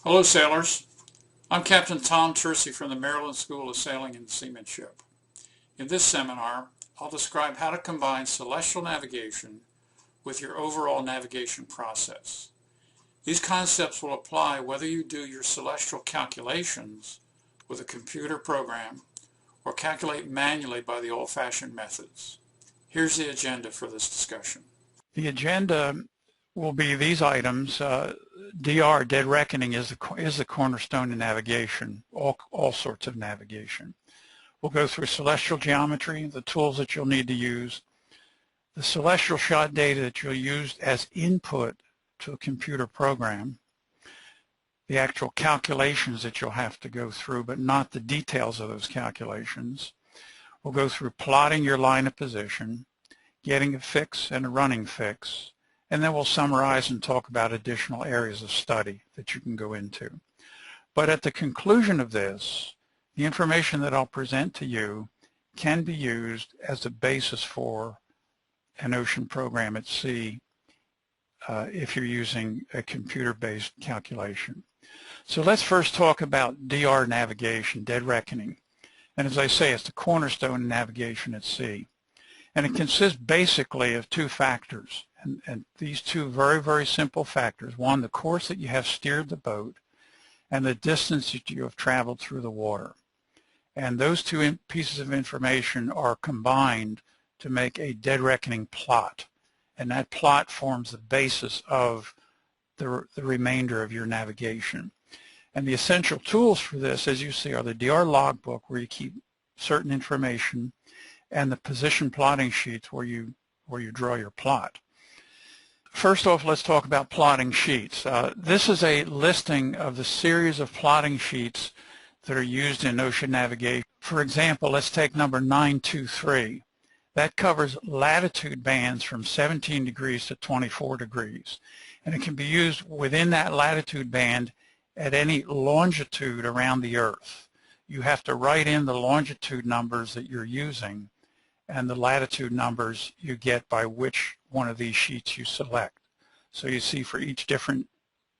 Hello, sailors. I'm Captain Tom Tursi from the Maryland School of Sailing and Seamanship. In this seminar, I'll describe how to combine celestial navigation with your overall navigation process. These concepts will apply whether you do your celestial calculations with a computer program or calculate manually by the old-fashioned methods. Here's the agenda for this discussion. The agenda will be these items. DR, dead reckoning, is the cornerstone in navigation, all sorts of navigation. We'll go through celestial geometry, the tools that you'll need to use, the celestial shot data that you'll use as input to a computer program, the actual calculations that you'll have to go through, but not the details of those calculations. We'll go through plotting your line of position, getting a fix and a running fix, and then we'll summarize and talk about additional areas of study that you can go into. But at the conclusion of this, the information that I'll present to you can be used as a basis for an ocean program at sea if you're using a computer-based calculation. So let's first talk about DR navigation, dead reckoning. And as I say, it's the cornerstone in navigation at sea. And it consists basically of two factors. And these two very, very simple factors. One, the course that you have steered the boat, and the distance that you have traveled through the water. And those two pieces of information are combined to make a dead reckoning plot. And that plot forms the basis of the remainder of your navigation. And the essential tools for this, as you see, are the DR logbook, where you keep certain information, and the position plotting sheets where you draw your plot. First off, let's talk about plotting sheets. This is a listing of the series of plotting sheets that are used in ocean navigation. For example, let's take number 923. That covers latitude bands from 17 degrees to 24 degrees. And it can be used within that latitude band at any longitude around the Earth. You have to write in the longitude numbers that you're using and the latitude numbers you get by which one of these sheets you select. So you see, for each different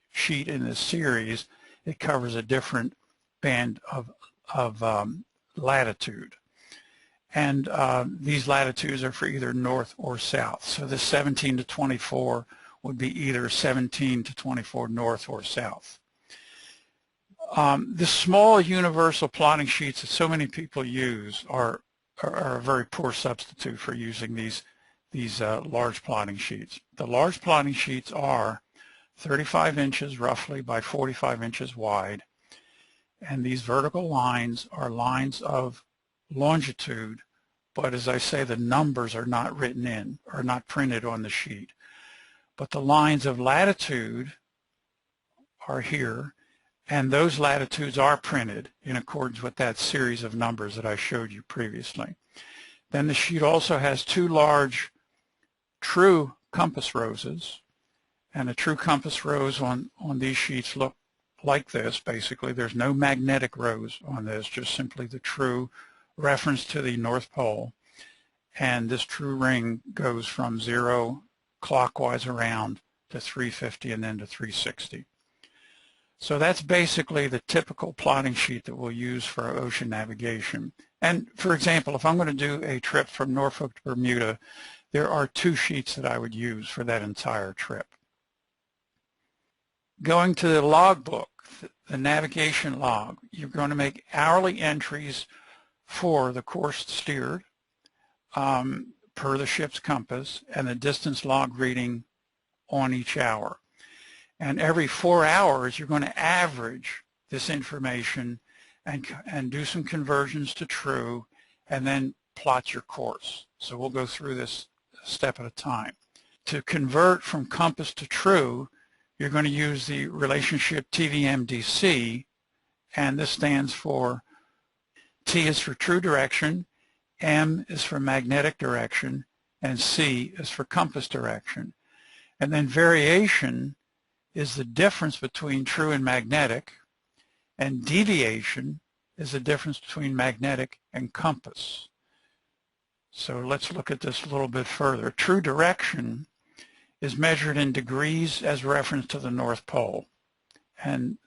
sheet in this series, it covers a different band of latitude. And these latitudes are for either north or south. So the 17 to 24 would be either 17 to 24 north or south. The small universal plotting sheets that so many people use are a very poor substitute for using these large plotting sheets. The large plotting sheets are 35 inches roughly by 45 inches wide, and these vertical lines are lines of longitude, but as I say, the numbers are not written in, or not printed on the sheet. But the lines of latitude are here, and those latitudes are printed in accordance with that series of numbers that I showed you previously. Then the sheet also has two large true compass roses, and the true compass rose on these sheets look like this. Basically, there's no magnetic rose on this, just simply the true reference to the North Pole. And this true ring goes from 0 clockwise around to 350 and then to 360. So that's basically the typical plotting sheet that we'll use for our ocean navigation. And for example, if I'm going to do a trip from Norfolk to Bermuda, there are two sheets that I would use for that entire trip. Going to the logbook, the navigation log, you're going to make hourly entries for the course steered per the ship's compass and the distance log reading on each hour. And every 4 hours, you're going to average this information and do some conversions to true, and then plot your course. So we'll go through this step at a time. To convert from compass to true, you're going to use the relationship TVMDC, and this stands for T is for true direction, M is for magnetic direction, and C is for compass direction. And then variation is the difference between true and magnetic, and deviation is the difference between magnetic and compass. So let's look at this a little bit further. True direction is measured in degrees as reference to the North Pole, and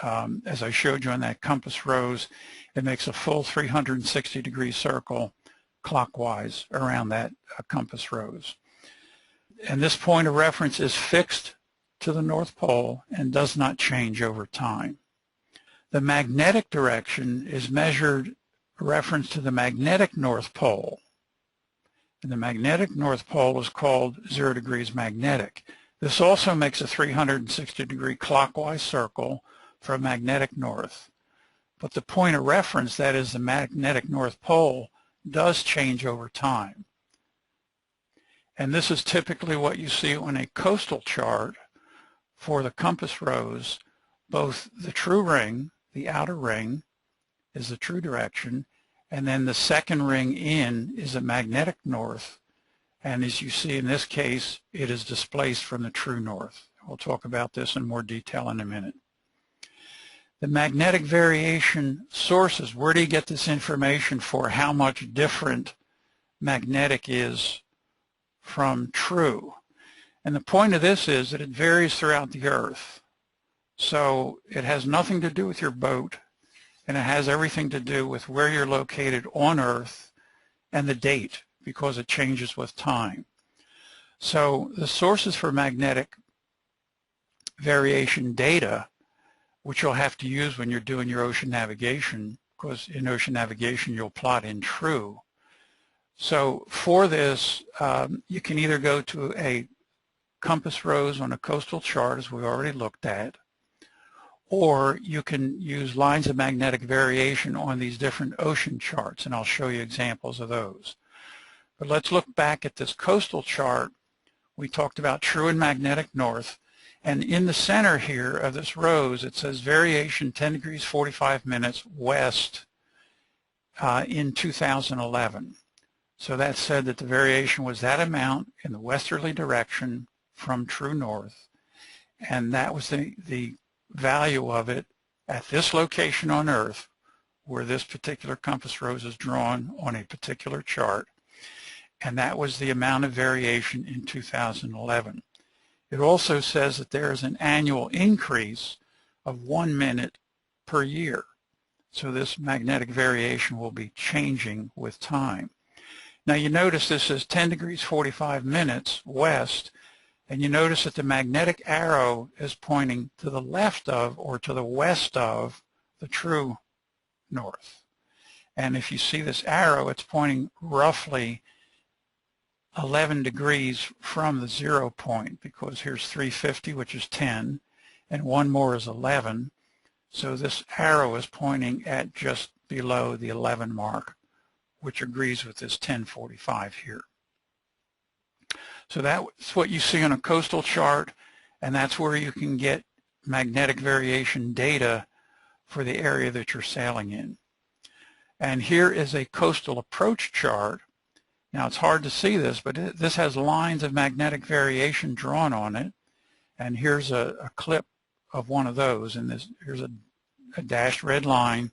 as I showed you on that compass rose, it makes a full 360-degree circle clockwise around that compass rose. And this point of reference is fixed to the North Pole and does not change over time. The magnetic direction is measured reference to the magnetic North Pole. And the magnetic North Pole is called 0 degrees magnetic. This also makes a 360-degree clockwise circle for a magnetic north. But the point of reference, that is the magnetic North Pole, does change over time. And this is typically what you see on a coastal chart for the compass rose. Both the true ring, the outer ring, is the true direction, and then the second ring in is a magnetic north. And as you see in this case, it is displaced from the true north. We'll talk about this in more detail in a minute. The magnetic variation sources, where do you get this information for how much different magnetic is from true? And the point of this is that it varies throughout the Earth. So it has nothing to do with your boat, and it has everything to do with where you're located on Earth and the date, because it changes with time. So the sources for magnetic variation data, which you'll have to use when you're doing your ocean navigation, because in ocean navigation you'll plot in true. So for this, you can either go to a compass rose on a coastal chart, as we already looked at, or you can use lines of magnetic variation on these different ocean charts, and I'll show you examples of those. But let's look back at this coastal chart. We talked about true and magnetic north, and in the center here of this rose it says variation 10 degrees 45 minutes west in 2011. So that said that the variation was that amount in the westerly direction from true north, and that was the value of it at this location on Earth where this particular compass rose is drawn on a particular chart, and that was the amount of variation in 2011. It also says that there is an annual increase of 1 minute per year. So this magnetic variation will be changing with time. Now you notice this is 10 degrees 45 minutes west, and you notice that the magnetic arrow is pointing to the left of or to the west of the true north. And if you see this arrow, it's pointing roughly 11 degrees from the 0 point, because here's 350, which is 10, and one more is 11. So this arrow is pointing at just below the 11 mark, which agrees with this 1045 here. So that's what you see on a coastal chart, and that's where you can get magnetic variation data for the area that you're sailing in. And here is a coastal approach chart. Now it's hard to see this, but this has lines of magnetic variation drawn on it. And here's a clip of one of those, and here's a dashed red line,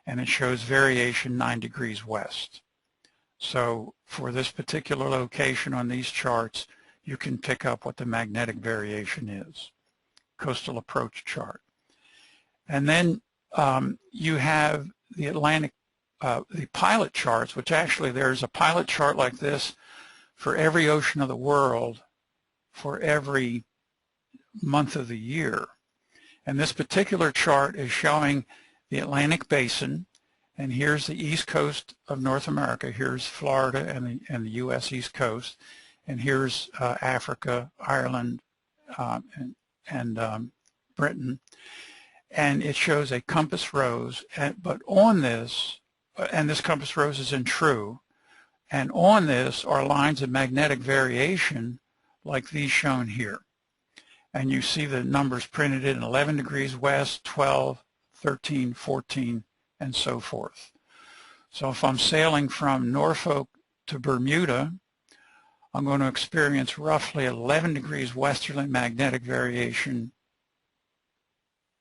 and it shows variation 9 degrees west. So for this particular location on these charts, you can pick up what the magnetic variation is. Coastal approach chart. And then you have the Atlantic, the pilot charts, which actually there's a pilot chart like this for every ocean of the world for every month of the year. And this particular chart is showing the Atlantic Basin, and here's the east coast of North America. Here's Florida and the U.S. East Coast, and here's Africa, Ireland, and Britain. And it shows a compass rose, but on this, and this compass rose is in true, and on this are lines of magnetic variation like these shown here. And you see the numbers printed in 11 degrees west, 12, 13, 14, and so forth. So if I'm sailing from Norfolk to Bermuda, I'm going to experience roughly 11 degrees westerly magnetic variation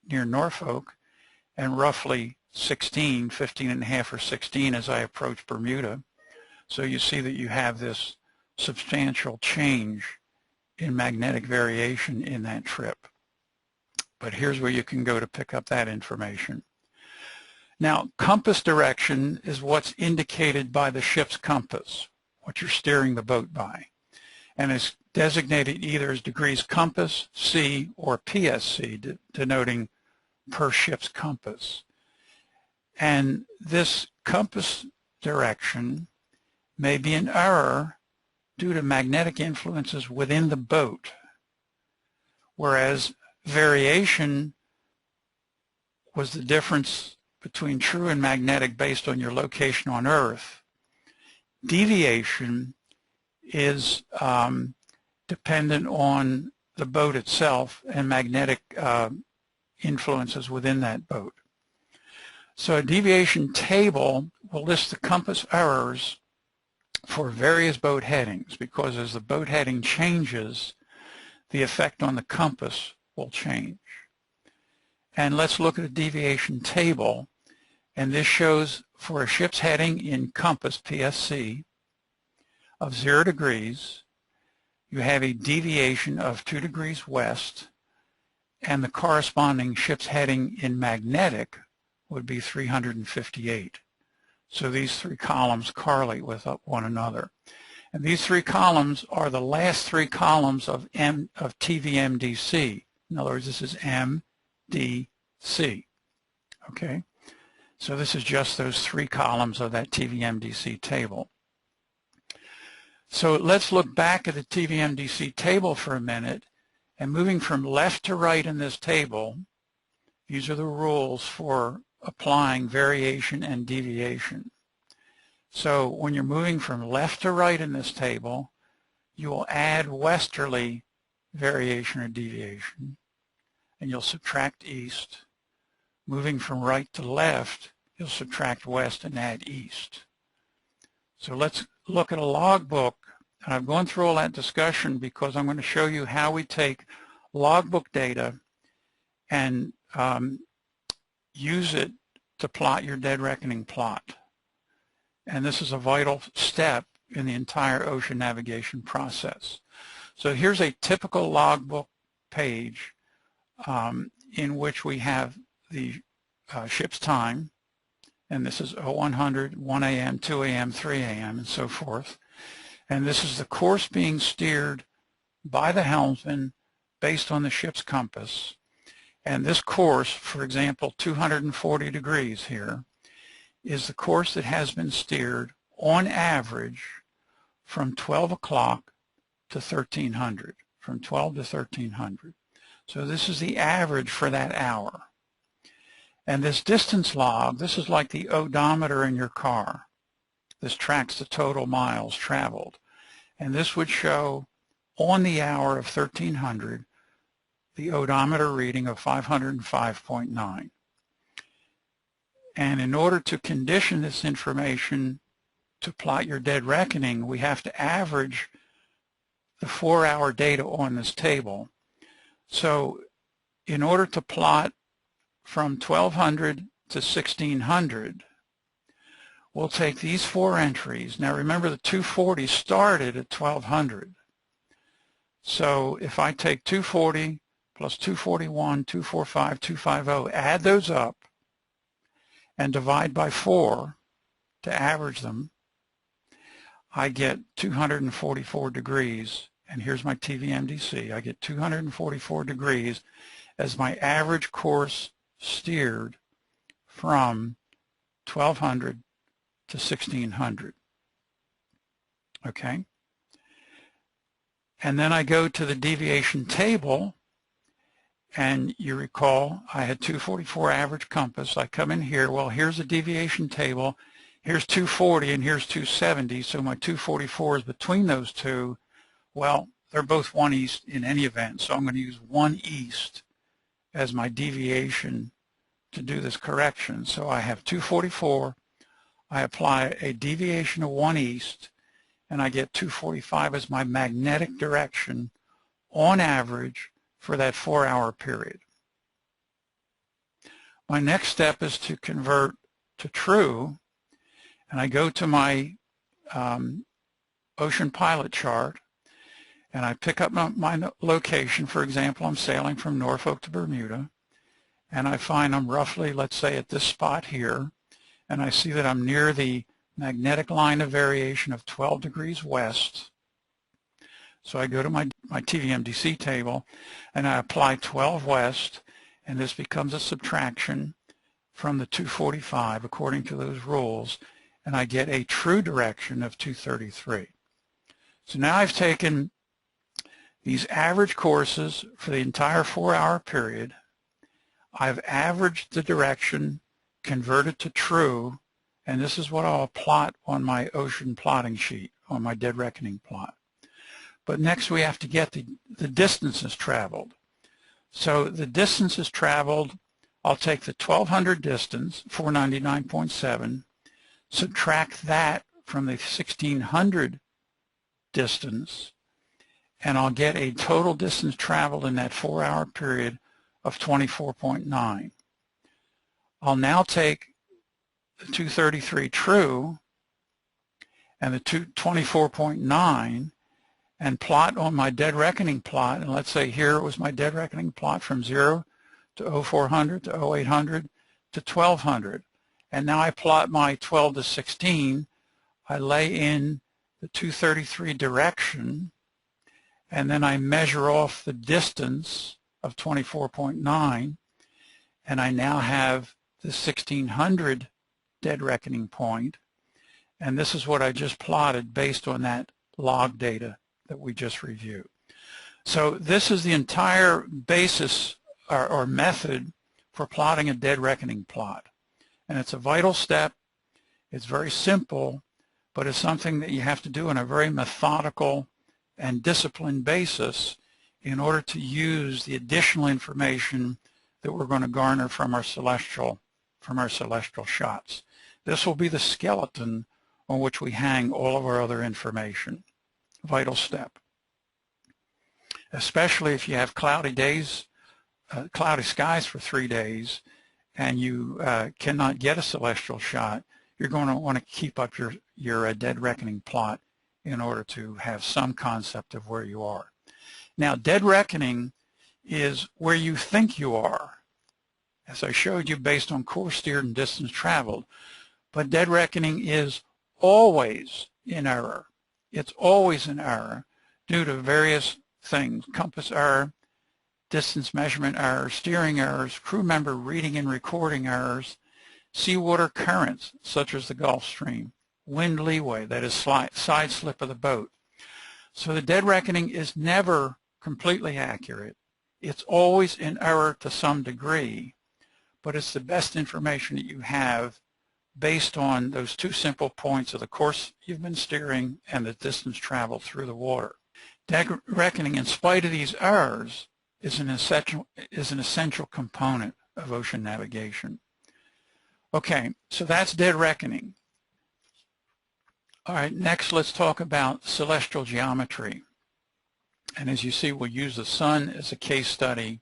near Norfolk, and roughly 16, 15 and a half or 16 as I approach Bermuda. So you see that you have this substantial change in magnetic variation in that trip. but here's where you can go to pick up that information. Now, compass direction is what's indicated by the ship's compass, what you're steering the boat by, and is designated either as degrees compass, C, or PSC, denoting per ship's compass. And this compass direction may be an error due to magnetic influences within the boat, whereas variation was the difference between true and magnetic based on your location on Earth. Deviation is dependent on the boat itself and magnetic influences within that boat. So a deviation table will list the compass errors for various boat headings, because as the boat heading changes, the effect on the compass will change. And let's look at a deviation table, and this shows for a ship's heading in compass PSC of 0 degrees, you have a deviation of 2 degrees west, and the corresponding ship's heading in magnetic would be 358. So these three columns correlate with one another. And these three columns are the last three columns of TVMDC. In other words, this is MDC. Okay? So this is just those three columns of that TVMDC table. So let's look back at the TVMDC table for a minute, and moving from left to right in this table, these are the rules for applying variation and deviation. So when you're moving from left to right in this table, you will add westerly variation or deviation, and you'll subtract east. Moving from right to left, you'll subtract west and add east. So let's look at a logbook, and I've gone through all that discussion because I'm going to show you how we take logbook data and use it to plot your dead reckoning plot. And this is a vital step in the entire ocean navigation process. So here's a typical logbook page in which we have the ship's time, and this is 0100, 1 a.m., 2 a.m., 3 a.m., and so forth. And this is the course being steered by the helmsman based on the ship's compass. And this course, for example, 240 degrees here, is the course that has been steered on average from 12 o'clock to 1300, from 12 to 1300. So this is the average for that hour. And this distance log, this is like the odometer in your car. This tracks the total miles traveled. And this would show on the hour of 1300 the odometer reading of 505.9. And in order to condition this information to plot your dead reckoning, we have to average the 4-hour data on this table. So in order to plot from 1200 to 1600, we'll take these 4 entries. Now remember, the 240 started at 1200. So if I take 240 plus 241, 245, 250, add those up and divide by 4 to average them, I get 244 degrees. And here's my TVMDC. I get 244 degrees as my average course steered from 1200 to 1600. Okay? And then I go to the deviation table, and you recall I had 244 average compass. I come in here, well, here's the deviation table. Here's 240 and here's 270, so my 244 is between those two. Well, they're both 1 east in any event, so I'm going to use 1 east as my deviation to do this correction. So I have 244, I apply a deviation of 1 east, and I get 245 as my magnetic direction on average for that 4-hour period. My next step is to convert to true, and I go to my ocean pilot chart, and I pick up my location. For example, I'm sailing from Norfolk to Bermuda, and I find I'm roughly, let's say, at this spot here, and I see that I'm near the magnetic line of variation of 12 degrees west. So I go to my TVMDC table, and I apply 12 west, and this becomes a subtraction from the 245 according to those rules, and I get a true direction of 233. So now I've taken these average courses for the entire 4-hour period. I've averaged the direction, converted to true, and this is what I'll plot on my ocean plotting sheet, on my dead reckoning plot. But next we have to get the distances traveled. So the distances traveled, I'll take the 1200 distance, 499.7, subtract that from the 1600 distance, and I'll get a total distance traveled in that 4-hour period of 24.9. I'll now take the 233 true and the 24.9 and plot on my dead reckoning plot. And let's say here was my dead reckoning plot from 0 to 0400 to 0800 to 1200. And now I plot my 12 to 16. I lay in the 233 direction, and then I measure off the distance of 24.9, and I now have the 1600 dead reckoning point, and this is what I just plotted based on that log data that we just reviewed. So this is the entire basis or method for plotting a dead reckoning plot, and it's a vital step. It's very simple, but it's something that you have to do on a very methodical and disciplined basis in order to use the additional information that we're going to garner from our celestial shots. This will be the skeleton on which we hang all of our other information. Vital step. Especially if you have cloudy days, cloudy skies for 3 days, and you cannot get a celestial shot, you're going to want to keep up your dead reckoning plot in order to have some concept of where you are. Now, dead reckoning is where you think you are, as I showed you, based on course steered and distance traveled. But dead reckoning is always in error. It's always in error due to various things: compass error, distance measurement errors, steering errors, crew member reading and recording errors, seawater currents such as the Gulf Stream, wind leeway, that is side slip of the boat. So the dead reckoning is never completely accurate. It's always in error to some degree, but it's the best information that you have based on those two simple points of the course you've been steering and the distance traveled through the water. Dead reckoning, in spite of these errors, is an essential component of ocean navigation. Okay, so that's dead reckoning. All right, next let's talk about celestial geometry. And as you see, we'll use the sun as a case study,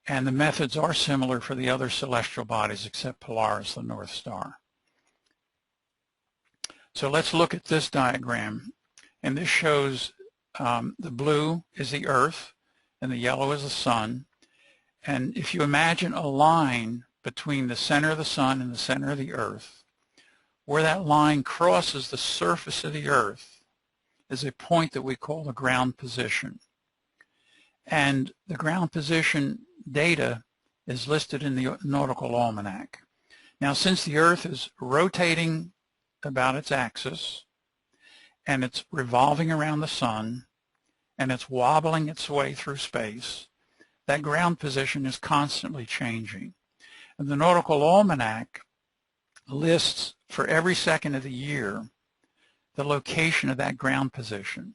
and the methods are similar for the other celestial bodies except Polaris, the North Star. So let's look at this diagram, and this shows the blue is the Earth and the yellow is the sun. And if you imagine a line between the center of the sun and the center of the Earth, where that line crosses the surface of the Earth is a point that we call the ground position. And the ground position data is listed in the Nautical Almanac. Now, since the Earth is rotating about its axis, and it's revolving around the sun, and it's wobbling its way through space, that ground position is constantly changing. And the Nautical Almanac lists for every second of the year the location of that ground position.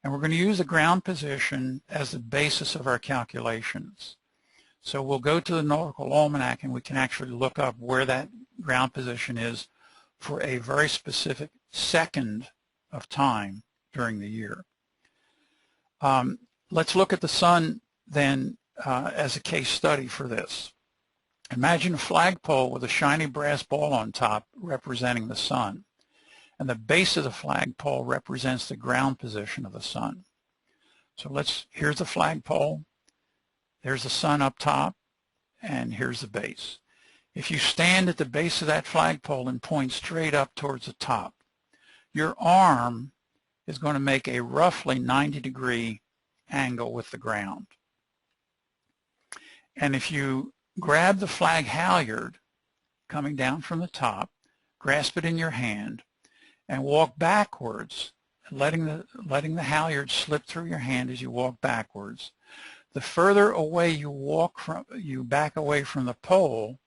And we're going to use the ground position as the basis of our calculations. So we'll go to the Nautical Almanac and we can actually look up where that ground position is for a very specific second of time during the year. Let's look at the sun then as a case study for this. Imagine a flagpole with a shiny brass ball on top representing the sun, and the base of the flagpole represents the ground position of the sun. So here's the flagpole, there's the sun up top, and here's the base. If you stand at the base of that flagpole and point straight up towards the top, your arm is going to make a roughly 90-degree angle with the ground. And if you grab the flag halyard coming down from the top, grasp it in your hand, and walk backwards, letting the halyard slip through your hand as you walk backwards, the further away you back away from the pole,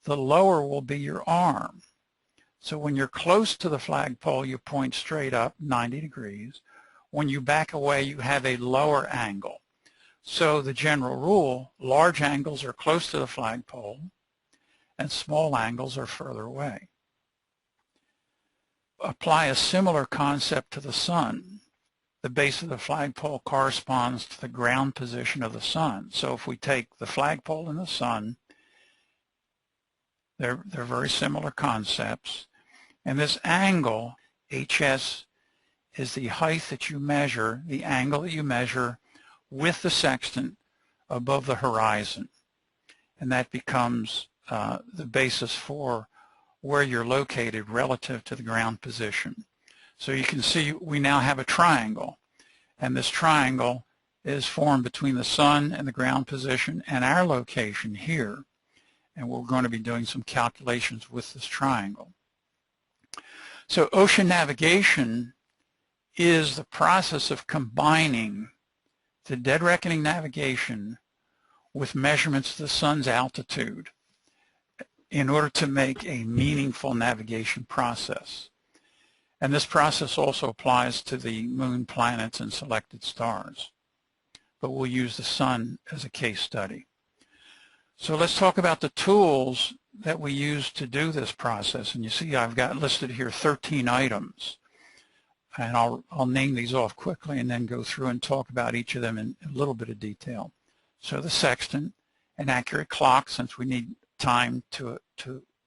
the lower will be your arm. So when you're close to the flagpole, you point straight up 90 degrees. When you back away, you have a lower angle. So the general rule, large angles are close to the flagpole and small angles are further away. Apply a similar concept to the sun. The base of the flagpole corresponds to the ground position of the sun. So if we take the flagpole and the sun, they're very similar concepts. And this angle, HS, is the height that you measure, the angle that you measure with the sextant above the horizon. And that becomes the basis for where you're located relative to the ground position. So you can see we now have a triangle, and this triangle is formed between the sun and the ground position and our location here. And we're going to be doing some calculations with this triangle. So ocean navigation is the process of combining the dead reckoning navigation with measurements of the sun's altitude in order to make a meaningful navigation process. And this process also applies to the moon, planets, and selected stars. But we'll use the sun as a case study. So let's talk about the tools that we use to do this process. And you see I've got listed here 13 items. And I'll name these off quickly and then go through and talk about each of them in a little bit of detail. So the sextant, an accurate clock, since we need time to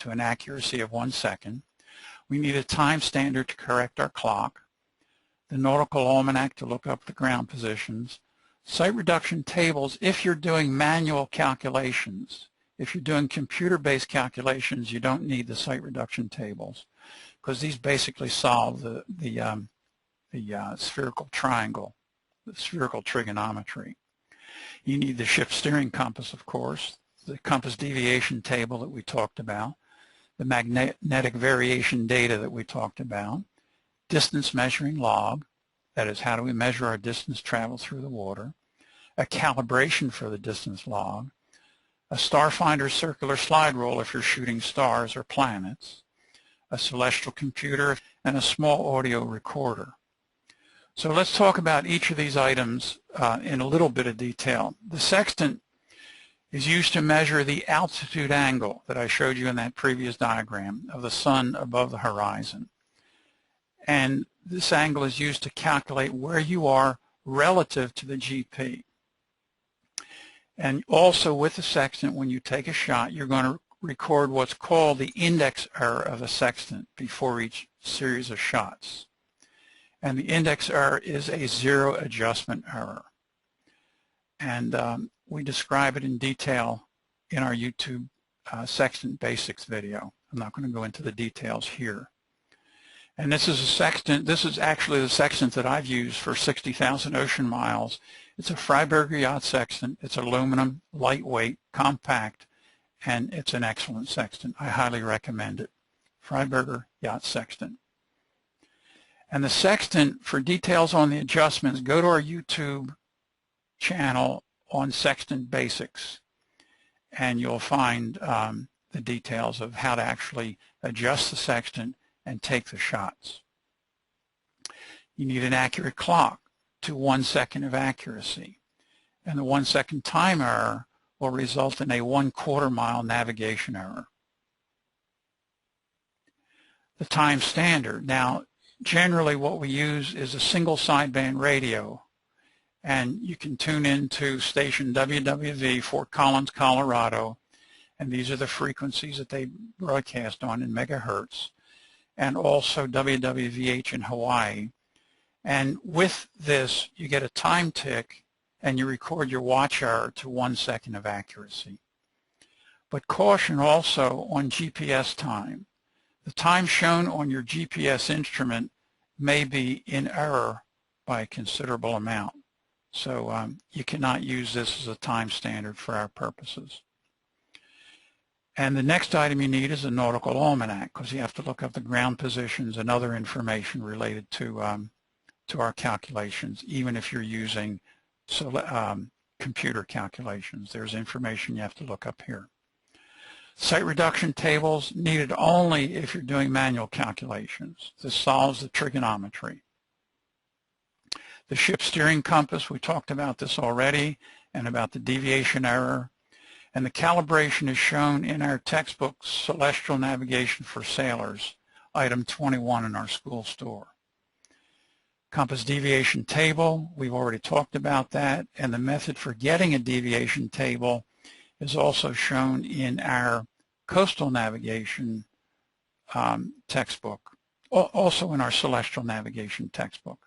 an accuracy of 1 second. We need a time standard to correct our clock, the nautical almanac to look up the ground positions, sight reduction tables if you're doing manual calculations. If you're doing computer-based calculations, you don't need the sight reduction tables because these basically solve the spherical triangle, the spherical trigonometry. You need the ship steering compass, of course, the compass deviation table that we talked about, the magnetic variation data that we talked about, distance measuring log, that is how do we measure our distance traveled through the water, a calibration for the distance log, a starfinder circular slide rule if you're shooting stars or planets, a celestial computer, and a small audio recorder. So let's talk about each of these items in a little bit of detail. The sextant is used to measure the altitude angle that I showed you in that previous diagram of the sun above the horizon. And this angle is used to calculate where you are relative to the GP. And also with the sextant, when you take a shot, you're going to record what's called the index error of the sextant before each series of shots. And the index error is a zero adjustment error. And we describe it in detail in our YouTube sextant basics video. I'm not going to go into the details here. And this is a sextant. This is actually the sextant that I've used for 60,000 ocean miles. It's a Freiberger yacht sextant. It's aluminum, lightweight, compact, and it's an excellent sextant. I highly recommend it. Freiberger yacht sextant. And the sextant, for details on the adjustments, go to our YouTube channel on sextant basics, and you'll find the details of how to actually adjust the sextant and take the shots. You need an accurate clock to 1 second of accuracy, and the 1 second time error will result in a 1/4 mile navigation error. The time standard. Now, generally what we use is a single sideband radio, and you can tune into station WWV, Fort Collins, Colorado, and these are the frequencies that they broadcast on in megahertz, and also WWVH in Hawaii. And with this, you get a time tick and you record your watch hour to 1 second of accuracy. But caution also on GPS time. The time shown on your GPS instrument may be in error by a considerable amount. So you cannot use this as a time standard for our purposes. And the next item you need is a nautical almanac, because you have to look up the ground positions and other information related to our calculations, even if you're using computer calculations. There's information you have to look up here. Site reduction tables needed only if you're doing manual calculations. This solves the trigonometry. The ship steering compass, we talked about this already, and about the deviation error. And the calibration is shown in our textbook, Celestial Navigation for Sailors, item 21 in our school store. Compass deviation table, we've already talked about that, and the method for getting a deviation table is also shown in our coastal navigation textbook, also in our celestial navigation textbook.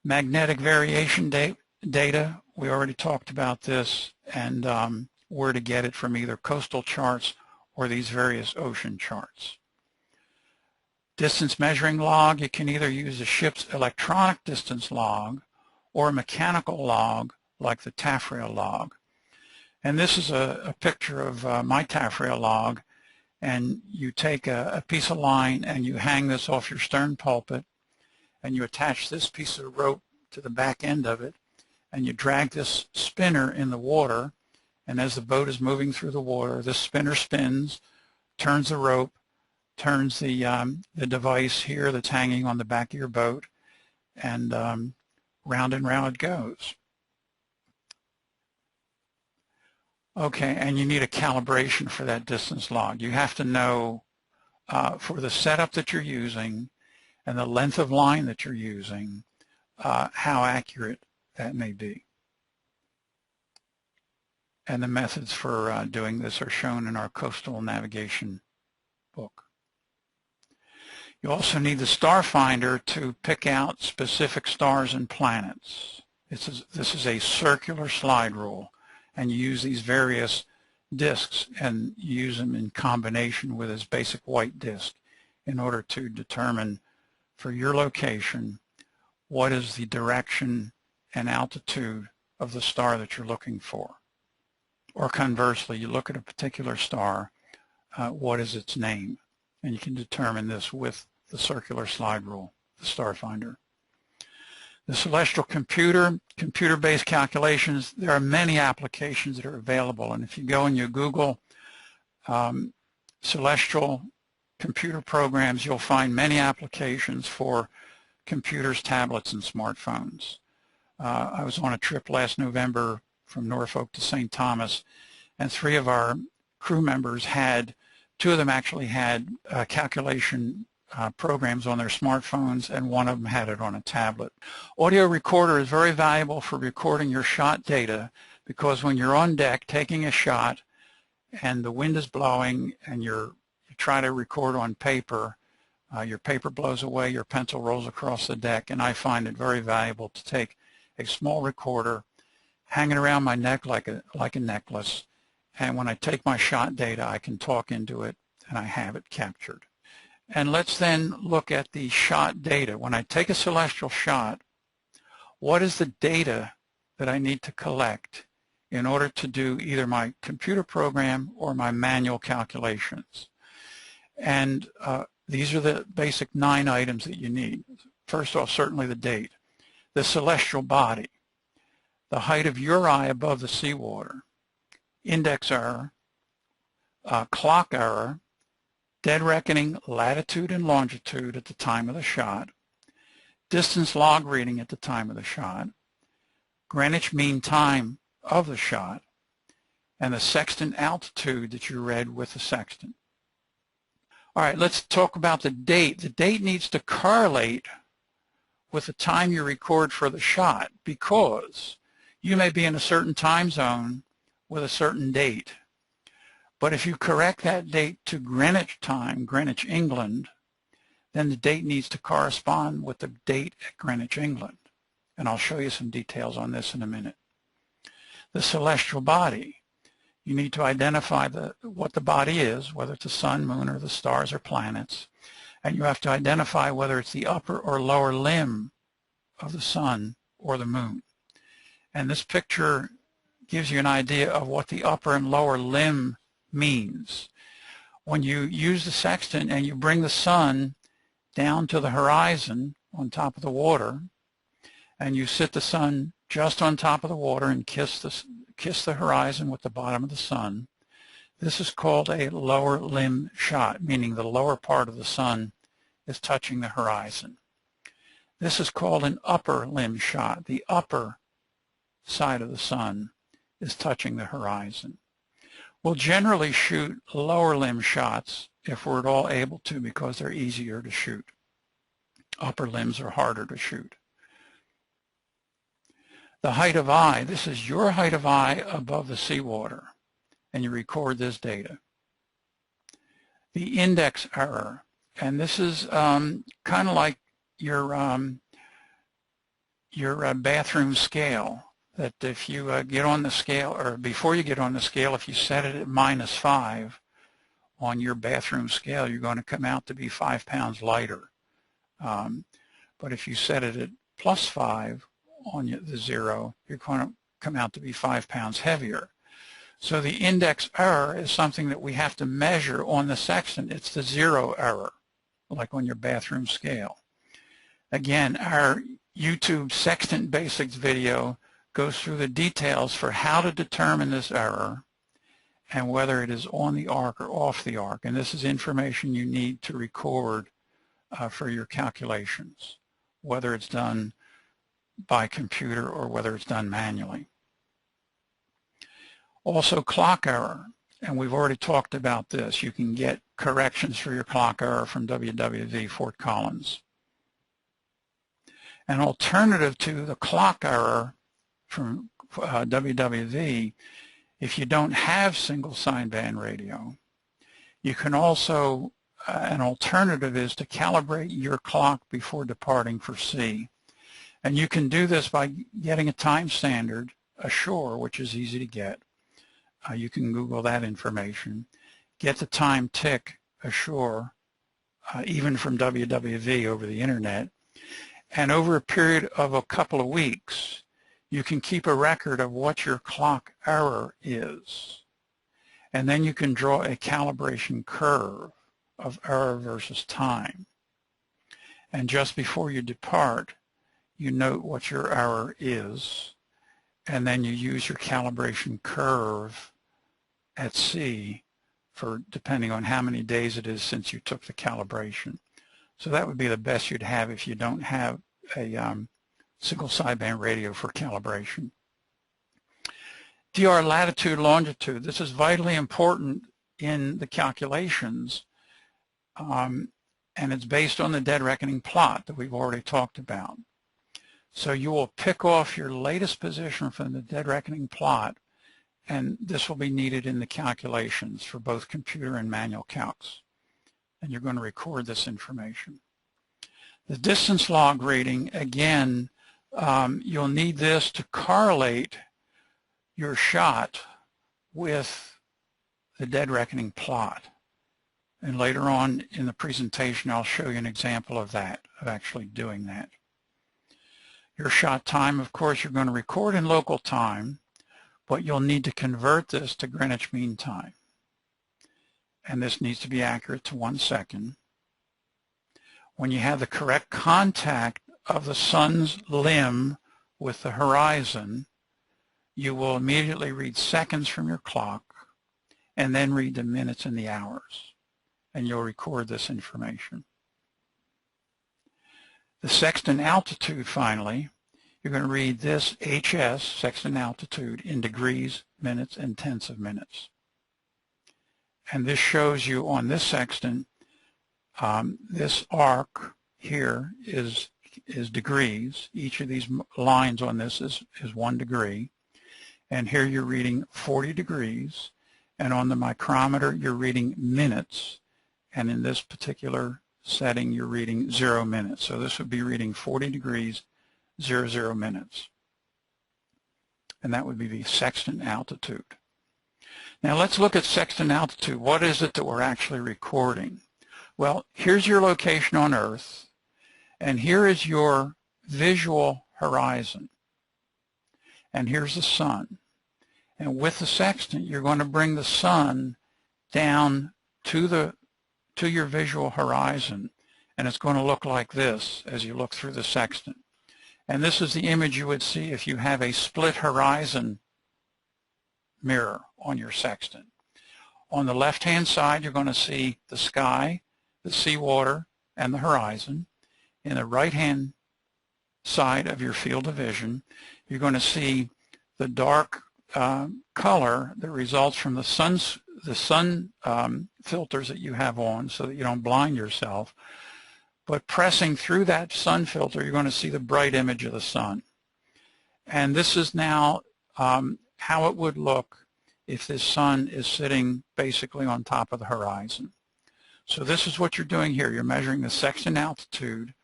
Magnetic variation data, we already talked about this, and where to get it from either coastal charts or these various ocean charts. Distance measuring log, you can either use a ship's electronic distance log or a mechanical log like the taffrail log. And this is a picture of my taffrail log, and you take a piece of line and you hang this off your stern pulpit, and you attach this piece of rope to the back end of it, and you drag this spinner in the water, and as the boat is moving through the water, this spinner spins, turns the rope, turns the device here that's hanging on the back of your boat, and round and round it goes. Okay, and you need a calibration for that distance log. You have to know for the setup that you're using and the length of line that you're using, how accurate that may be. And the methods for doing this are shown in our coastal navigation book. You also need the star finder to pick out specific stars and planets. This is a circular slide rule, and you use these various discs and you use them in combination with this basic white disc in order to determine for your location what is the direction and altitude of the star that you're looking for. Or conversely, you look at a particular star, what is its name? And you can determine this with the circular slide rule, the star finder. The celestial computer-based calculations, there are many applications that are available, and if you go and you Google celestial computer programs, you'll find many applications for computers, tablets, and smartphones. I was on a trip last November from Norfolk to St. Thomas, and 3 of our crew members had, 2 of them actually had calculation programs on their smartphones, and 1 of them had it on a tablet. Audio recorder is very valuable for recording your shot data, because when you're on deck taking a shot and the wind is blowing and you try to record on paper, your paper blows away, your pencil rolls across the deck, and I find it very valuable to take a small recorder, hang it around my neck like a necklace, and when I take my shot data, I can talk into it and I have it captured. And let's then look at the shot data. When I take a celestial shot, what is the data that I need to collect in order to do either my computer program or my manual calculations? And these are the basic 9 items that you need. First off, certainly the date, the celestial body, the height of your eye above the seawater, index error, clock error, dead reckoning latitude and longitude at the time of the shot, distance log reading at the time of the shot, Greenwich Mean Time of the shot, and the sextant altitude that you read with the sextant. All right, let's talk about the date. The date needs to correlate with the time you record for the shot, because you may be in a certain time zone with a certain date. But if you correct that date to Greenwich time, Greenwich, England, then the date needs to correspond with the date at Greenwich, England. And I'll show you some details on this in a minute. The celestial body. You need to identify what the body is, whether it's the sun, moon, or the stars or planets. And you have to identify whether it's the upper or lower limb of the sun or the moon. And this picture gives you an idea of what the upper and lower limb means. When you use the sextant and you bring the sun down to the horizon on top of the water, and you sit the sun just on top of the water and kiss the horizon with the bottom of the sun, this is called a lower limb shot, meaning the lower part of the sun is touching the horizon. This is called an upper limb shot. The upper side of the sun is touching the horizon. We'll generally shoot lower limb shots if we're at all able to, because they're easier to shoot. Upper limbs are harder to shoot. The height of eye, this is your height of eye above the seawater, and you record this data. The index error, and this is kind of like your bathroom scale, that if you get on the scale, or before you get on the scale, if you set it at -5 on your bathroom scale, you're going to come out to be 5 pounds lighter. But if you set it at +5 on the 0, you're going to come out to be 5 pounds heavier. So the index error is something that we have to measure on the sextant. It's the 0 error, like on your bathroom scale. Again, our YouTube Sextant Basics video goes through the details for how to determine this error and whether it is on the arc or off the arc. And this is information you need to record for your calculations, whether it's done by computer or whether it's done manually. Also, clock error, and we've already talked about this. You can get corrections for your clock error from WWV Fort Collins. An alternative to the clock error from WWV, if you don't have single sideband radio, you can also, an alternative is to calibrate your clock before departing for sea. And you can do this by getting a time standard ashore, which is easy to get. You can Google that information. Get the time tick ashore, even from WWV over the internet. And over a period of a couple of weeks, you can keep a record of what your clock error is. And then you can draw a calibration curve of error versus time. And just before you depart, you note what your error is, and then you use your calibration curve at sea for depending on how many days it is since you took the calibration. So that would be the best you'd have if you don't have a single sideband radio for calibration. DR latitude, longitude. This is vitally important in the calculations, and it's based on the dead reckoning plot that we've already talked about. So you will pick off your latest position from the dead reckoning plot, and this will be needed in the calculations for both computer and manual calcs. And you're going to record this information. The distance log reading, again, you'll need this to correlate your shot with the dead reckoning plot. And later on in the presentation, I'll show you an example of that, of actually doing that. Your shot time, of course, you're going to record in local time, but you'll need to convert this to Greenwich Mean Time. And this needs to be accurate to 1 second. When you have the correct contact of the sun's limb with the horizon, you will immediately read seconds from your clock and then read the minutes and the hours. And you'll record this information. The sextant altitude, finally, you're going to read this HS, sextant altitude, in degrees, minutes, and tenths of minutes. And this shows you on this sextant, this arc here is degrees. Each of these lines on this is 1 degree. And here you're reading 40 degrees. And on the micrometer, you're reading minutes. And in this particular setting, you're reading 0 minutes. So this would be reading 40 degrees, 00 minutes. And that would be the sextant altitude. Now let's look at sextant altitude. What is it that we're actually recording? Well, here's your location on Earth, and here is your visual horizon. And here's the sun. And with the sextant, you're going to bring the sun down to your visual horizon, and it's going to look like this as you look through the sextant. And this is the image you would see if you have a split horizon mirror on your sextant. On the left-hand side, you're going to see the sky, the seawater, and the horizon. In the right-hand side of your field of vision, you're going to see the dark color that results from the sun filters that you have on so that you don't blind yourself. But pressing through that sun filter, you're going to see the bright image of the sun. And this is now how it would look if this sun is sitting basically on top of the horizon. So this is what you're doing here. You're measuring the sextant altitude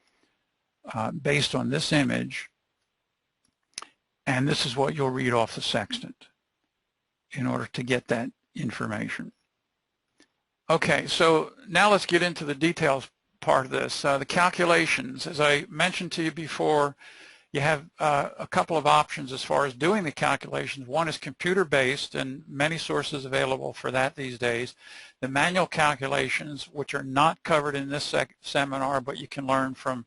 based on this image, and this is what you'll read off the sextant in order to get that information. Okay, so now let's get into the details part of this. The calculations, as I mentioned to you before, you have a couple of options as far as doing the calculations. One is computer-based, and many sources available for that these days. The manual calculations, which are not covered in this seminar, but you can learn from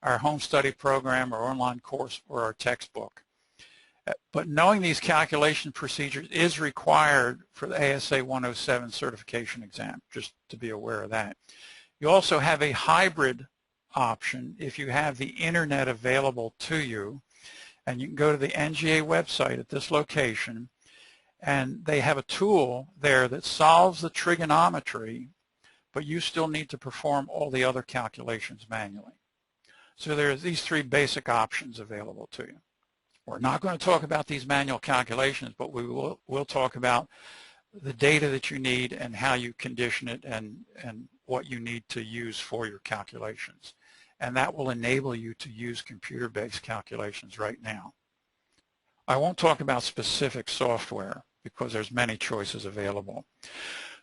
our home study program or online course or our textbook. But knowing these calculation procedures is required for the ASA 107 certification exam, just to be aware of that. You also have a hybrid option if you have the internet available to you, and you can go to the NGA website at this location, and they have a tool there that solves the trigonometry, but you still need to perform all the other calculations manually. So there's these three basic options available to you. We're not going to talk about these manual calculations, but we'll talk about the data that you need and how you condition it and what you need to use for your calculations. And that will enable you to use computer-based calculations right now. I won't talk about specific software because there's many choices available.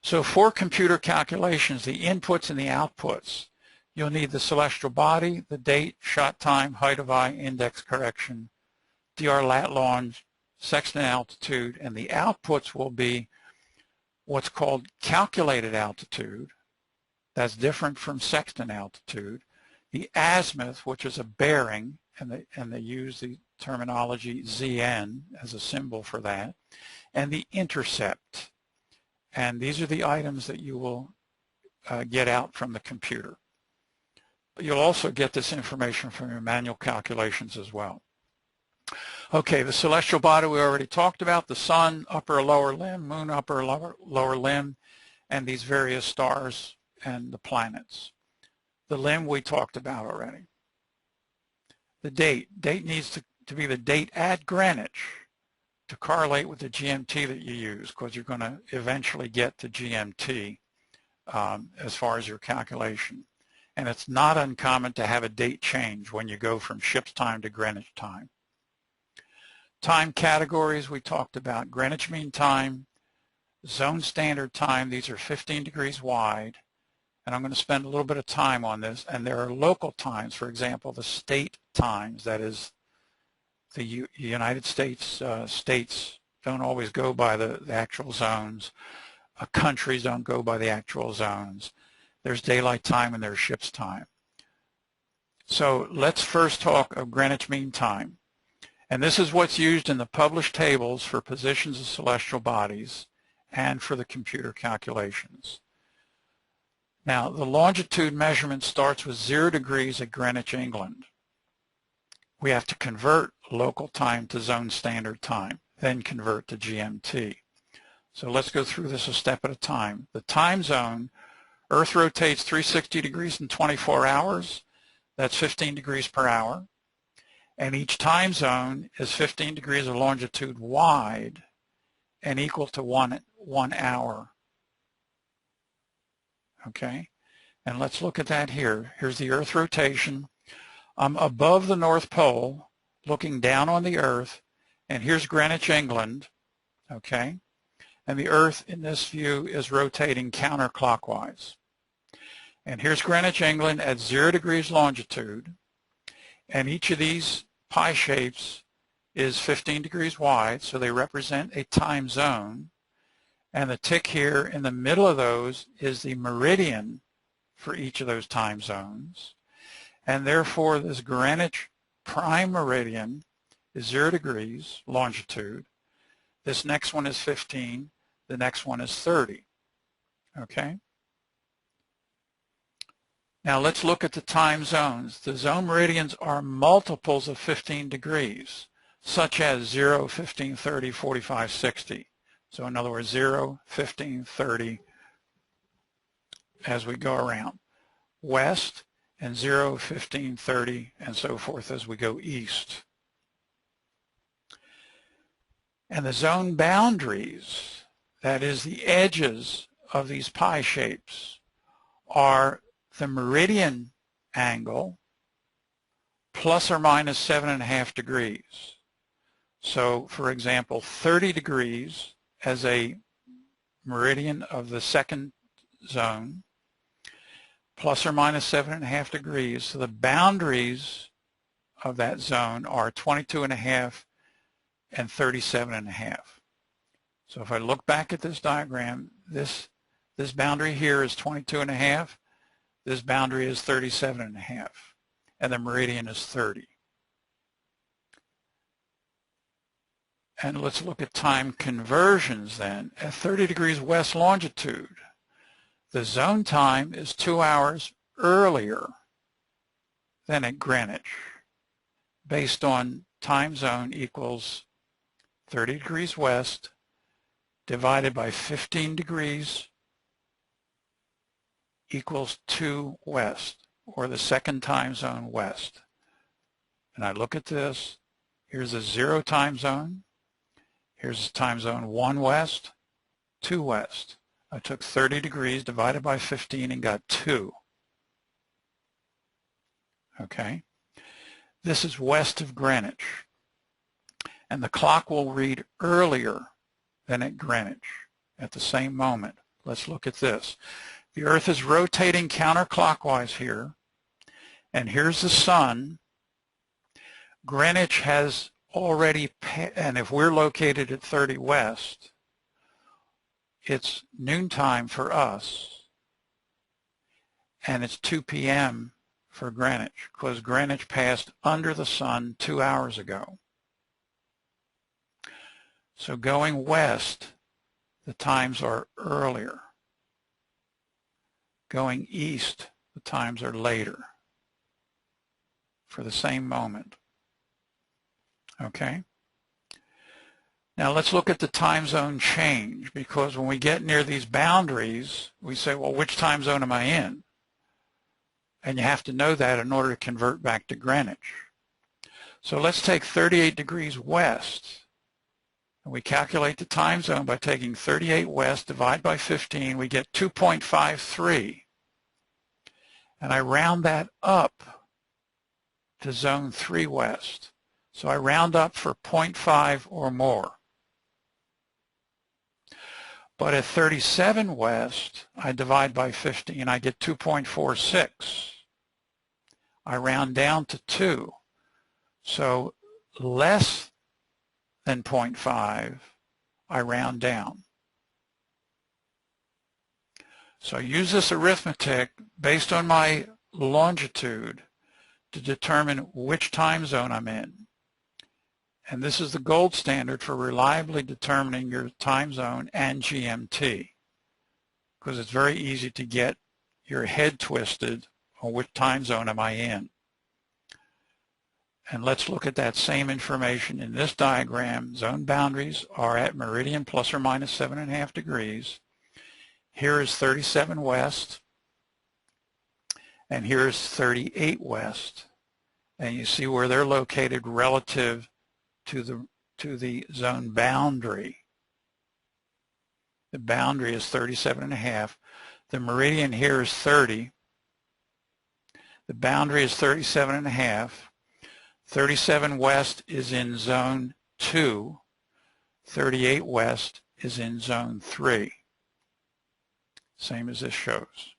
So for computer calculations, the inputs and the outputs, you'll need the celestial body, the date, shot time, height of eye, index correction, DR lat long, sextant altitude, and the outputs will be what's called calculated altitude. That's different from sextant altitude. The azimuth, which is a bearing, and they use the terminology ZN as a symbol for that, and the intercept. And these are the items that you will get out from the computer. But you'll also get this information from your manual calculations as well. Okay, the celestial body we already talked about, the sun, upper or lower limb, moon, upper or lower limb, and these various stars and the planets. The limb we talked about already. The date needs to be the date at Greenwich to correlate with the GMT that you use, because you're going to eventually get to GMT as far as your calculation. And it's not uncommon to have a date change when you go from ship's time to Greenwich time. Time categories we talked about: Greenwich Mean Time, Zone Standard Time. These are 15 degrees wide, and I'm going to spend a little bit of time on this. And there are local times, for example, the state times, that is the United States states don't always go by the actual zones. Countries don't go by the actual zones. There's daylight time and there's ship's time. So let's first talk of Greenwich Mean Time. And this is what's used in the published tables for positions of celestial bodies and for the computer calculations. Now, the longitude measurement starts with 0 degrees at Greenwich, England. We have to convert local time to zone standard time, then convert to GMT. So let's go through this a step at a time. The time zone, Earth rotates 360 degrees in 24 hours. That's 15 degrees per hour. And each time zone is 15 degrees of longitude wide and equal to one hour. Okay? And let's look at that here. Here's the Earth rotation. I'm above the North Pole, looking down on the Earth, and here's Greenwich, England, okay? And the Earth in this view is rotating counterclockwise. And here's Greenwich, England at 0 degrees longitude, and each of these pie shapes is 15 degrees wide, so they represent a time zone. And the tick here in the middle of those is the meridian for each of those time zones. And therefore, this Greenwich prime meridian is 0 degrees longitude. This next one is 15. The next one is 30. Okay? Now let's look at the time zones. The zone meridians are multiples of 15 degrees, such as 0, 15, 30, 45, 60. So in other words, 0, 15, 30 as we go around west, and 0, 15, 30, and so forth as we go east. And the zone boundaries, that is the edges of these pie shapes, are the meridian angle plus or minus 7.5 degrees. So for example, 30 degrees as a meridian of the second zone, plus or minus 7.5 degrees. So the boundaries of that zone are 22.5 and 37.5. So if I look back at this diagram, this boundary here is 22.5, this boundary is 37.5, and the meridian is 30. And let's look at time conversions then. At 30 degrees west longitude, the zone time is 2 hours earlier than at Greenwich, based on time zone equals 30 degrees west divided by 15 degrees equals 2 west, or the second time zone west. And I look at this, here's a 0 time zone, here's time zone 1 west, 2 west. I took 30 degrees divided by 15 and got 2. Okay? This is west of Greenwich. And the clock will read earlier than at Greenwich at the same moment. Let's look at this. The Earth is rotating counterclockwise here, and here's the sun. Greenwich has already, and if we're located at 30 west, it's noontime for us, and it's 2 p.m. for Greenwich, because Greenwich passed under the sun 2 hours ago. So going west, the times are earlier. Going east, the times are later for the same moment. Okay? Now let's look at the time zone change, because when we get near these boundaries, we say, well, which time zone am I in? And you have to know that in order to convert back to Greenwich. So let's take 38 degrees west. And we calculate the time zone by taking 38 west, divide by 15, we get 2.53. And I round that up to zone 3 west. So I round up for 0.5 or more. But at 37 west, I divide by 15, I get 2.46. I round down to 2. So less than 0.5, I round down. So I use this arithmetic based on my longitude to determine which time zone I'm in. And this is the gold standard for reliably determining your time zone and GMT, because it's very easy to get your head twisted on which time zone am I in. And let's look at that same information in this diagram. Zone boundaries are at meridian plus or minus 7.5 degrees. Here is 37 west, and here is 38 west. And you see where they're located relative to the zone boundary. The boundary is 37.5. The meridian here is 30. The boundary is 37.5. 37 west is in zone 2. 38 west is in zone 3. Same as this shows.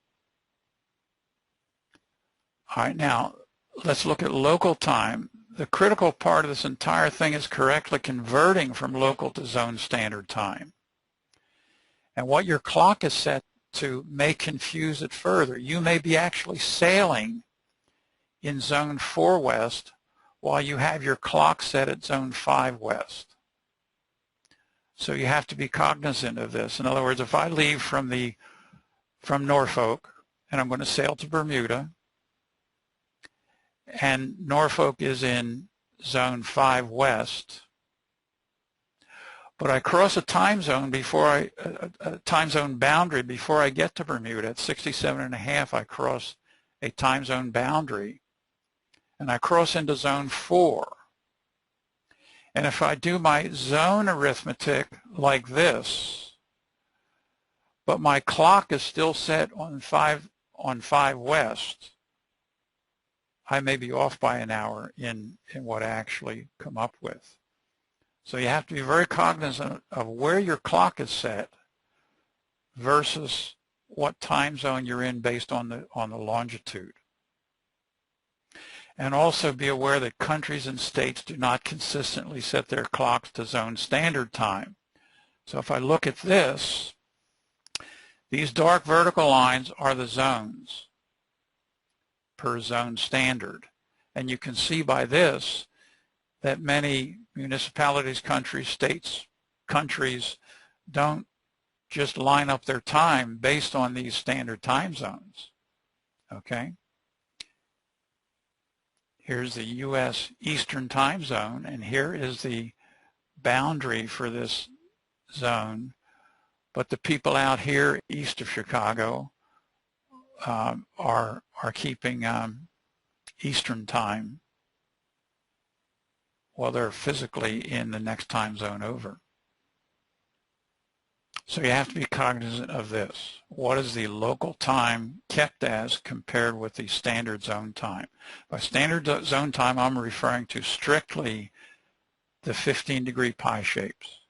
All right, now let's look at local time. The critical part of this entire thing is correctly converting from local to zone standard time. And what your clock is set to may confuse it further. You may be actually sailing in zone 4 west while you have your clock set at zone 5 west. So you have to be cognizant of this. In other words, if I leave from Norfolk and I'm going to sail to Bermuda, and Norfolk is in zone 5 west, but I cross a time zone before a time zone boundary before I get to Bermuda. At 67.5, I cross a time zone boundary, and I cross into zone 4. And if I do my zone arithmetic like this, but my clock is still set on 5 west, I may be off by an hour in what I actually come up with. So you have to be very cognizant of where your clock is set versus what time zone you're in based on the longitude. And also be aware that countries and states do not consistently set their clocks to zone standard time. So if I look at this, these dark vertical lines are the zones per zone standard. And you can see by this that many municipalities, countries, states, countries don't just line up their time based on these standard time zones. Okay? Here's the U.S. Eastern Time Zone, and here is the boundary for this zone. But the people out here east of Chicago are keeping Eastern Time while they're physically in the next time zone over. So you have to be cognizant of this. What is the local time kept as compared with the standard zone time? By standard zone time, I'm referring to strictly the 15-degree pie shapes,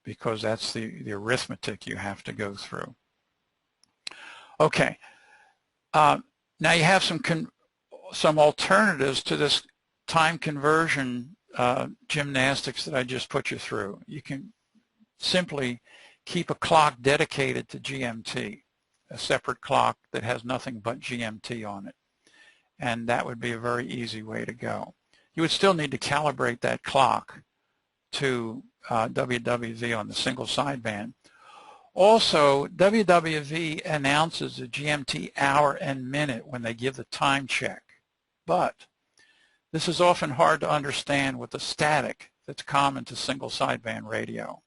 because that's the arithmetic you have to go through. Okay, now you have some alternatives to this time conversion gymnastics that I just put you through. You can simply keep a clock dedicated to GMT, a separate clock that has nothing but GMT on it. And that would be a very easy way to go. You would still need to calibrate that clock to WWV on the single sideband. Also, WWV announces the GMT hour and minute when they give the time check. But this is often hard to understand with the static that's common to single sideband radio,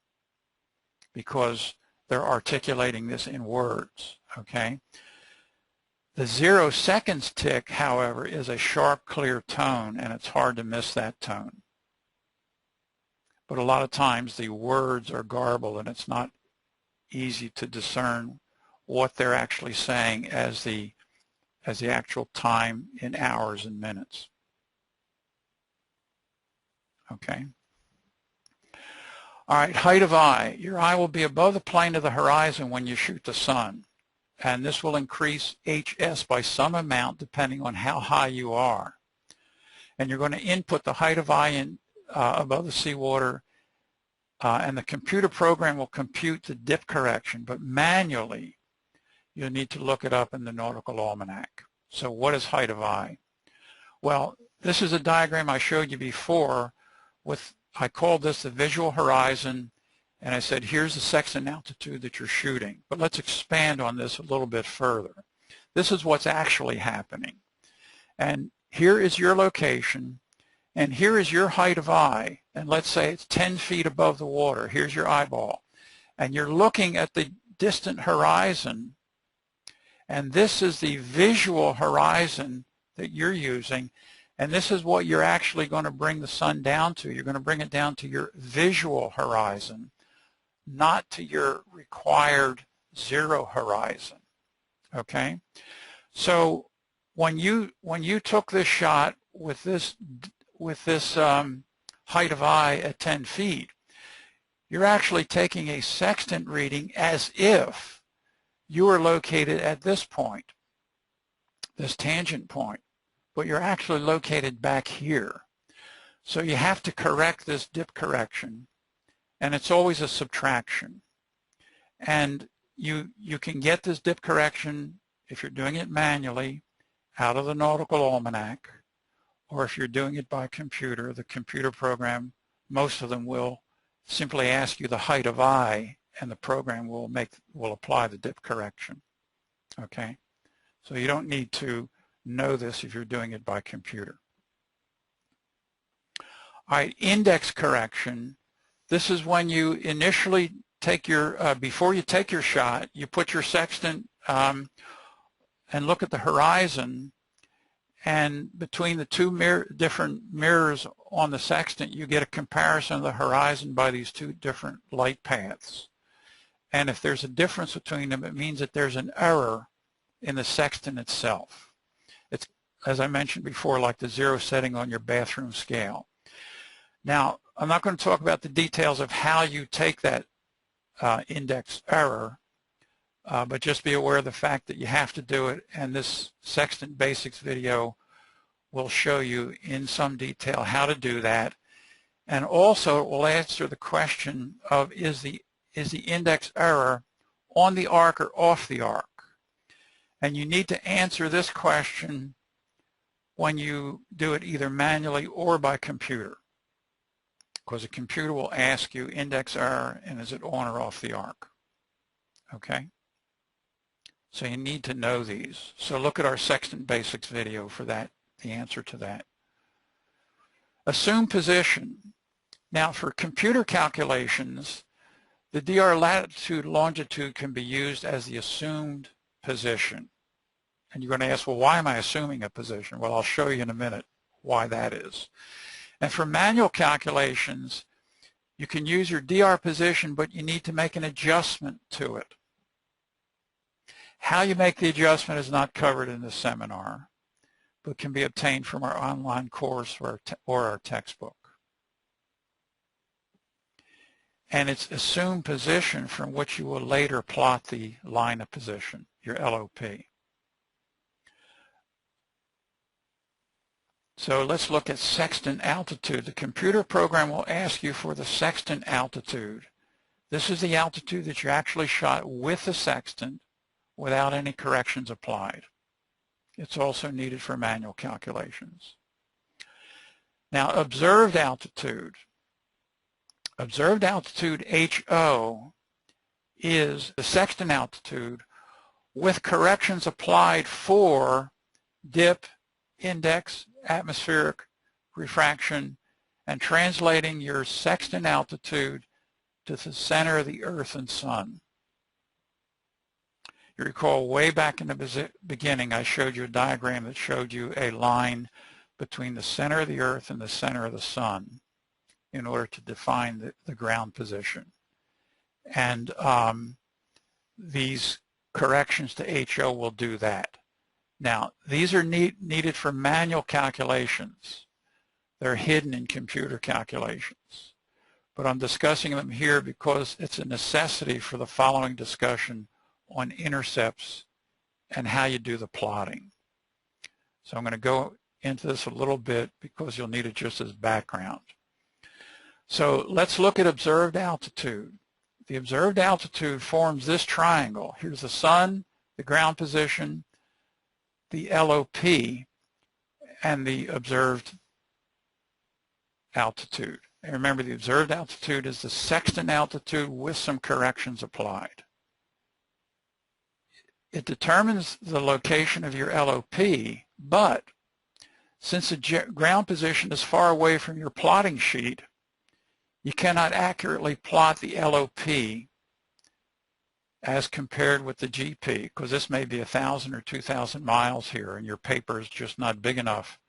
because they're articulating this in words, okay? The 0 seconds tick, however, is a sharp, clear tone, and it's hard to miss that tone. But a lot of times the words are garbled, and it's not easy to discern what they're actually saying as the actual time in hours and minutes. Okay. All right, height of eye. Your eye will be above the plane of the horizon when you shoot the sun, and this will increase HS by some amount depending on how high you are. And you're going to input the height of eye in above the seawater, and the computer program will compute the dip correction, but manually you'll need to look it up in the Nautical Almanac. So what is height of eye? Well, this is a diagram I showed you before with, I called this the visual horizon, and I said here's the section altitude that you're shooting. But let's expand on this a little bit further. This is what's actually happening. And here is your location, and here is your height of eye, and let's say it's 10 feet above the water. Here's your eyeball, and you're looking at the distant horizon, and this is the visual horizon that you're using, and this is what you're actually going to bring the sun down to. You're going to bring it down to your visual horizon, not to your required 0 horizon. Okay? So when you took this shot with this height of eye at 10 feet, you're actually taking a sextant reading as if you were located at this point, this tangent point, but you're actually located back here. So you have to correct this dip correction, and it's always a subtraction. And you can get this dip correction, if you're doing it manually, out of the Nautical Almanac, or if you're doing it by computer, the computer program, most of them will simply ask you the height of eye, and the program will apply the dip correction. Okay, so you don't need to know this if you're doing it by computer. All right, index correction. This is when you initially take your, before you take your shot, you put your sextant and look at the horizon, and between the two different mirrors on the sextant, you get a comparison of the horizon by these two different light paths. And if there's a difference between them, it means that there's an error in the sextant itself. It's, as I mentioned before, like the zero setting on your bathroom scale. Now, I'm not going to talk about the details of how you take that index error, but just be aware of the fact that you have to do it, and this Sextant Basics video will show you in some detail how to do that. And also it will answer the question of is the index error on the arc or off the arc? And you need to answer this question when you do it either manually or by computer, because a computer will ask you index error and is it on or off the arc. Okay? So you need to know these. So look at our Sextant Basics video for that, the answer to that. Assume position. Now for computer calculations, the DR latitude longitude can be used as the assumed position. And you're going to ask, well, why am I assuming a position? Well, I'll show you in a minute why that is. And for manual calculations, you can use your DR position, but you need to make an adjustment to it. How you make the adjustment is not covered in this seminar, but can be obtained from our online course or our textbook. And it's assumed position from which you will later plot the line of position, your LOP. So let's look at sextant altitude. The computer program will ask you for the sextant altitude. This is the altitude that you actually shot with the sextant without any corrections applied. It's also needed for manual calculations. Now, observed altitude. Observed altitude, HO, is the sextant altitude with corrections applied for dip, index, atmospheric, refraction, and translating your sextant altitude to the center of the Earth and Sun. You recall way back in the beginning, I showed you a diagram that showed you a line between the center of the Earth and the center of the Sun in order to define the ground position. And these corrections to HO will do that. Now, these are needed for manual calculations. They're hidden in computer calculations. But I'm discussing them here because it's a necessity for the following discussion on intercepts and how you do the plotting. So I'm going to go into this a little bit because you'll need it just as background. So let's look at observed altitude. The observed altitude forms this triangle. Here's the sun, the ground position, the LOP, and the observed altitude. And remember, the observed altitude is the sextant altitude with some corrections applied. It determines the location of your LOP, but since the ground position is far away from your plotting sheet, you cannot accurately plot the LOP as compared with the GP, because this may be 1,000 or 2,000 miles here, and your paper is just not big enough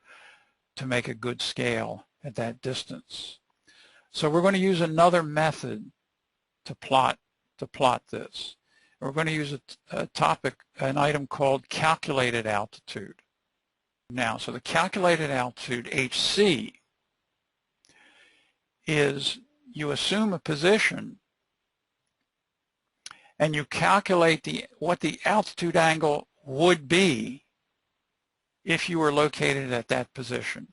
to make a good scale at that distance. So we're going to use another method to plot this. We're going to use an item called calculated altitude. now. So the calculated altitude, HC, is you assume a position and you calculate what the altitude angle would be if you were located at that position.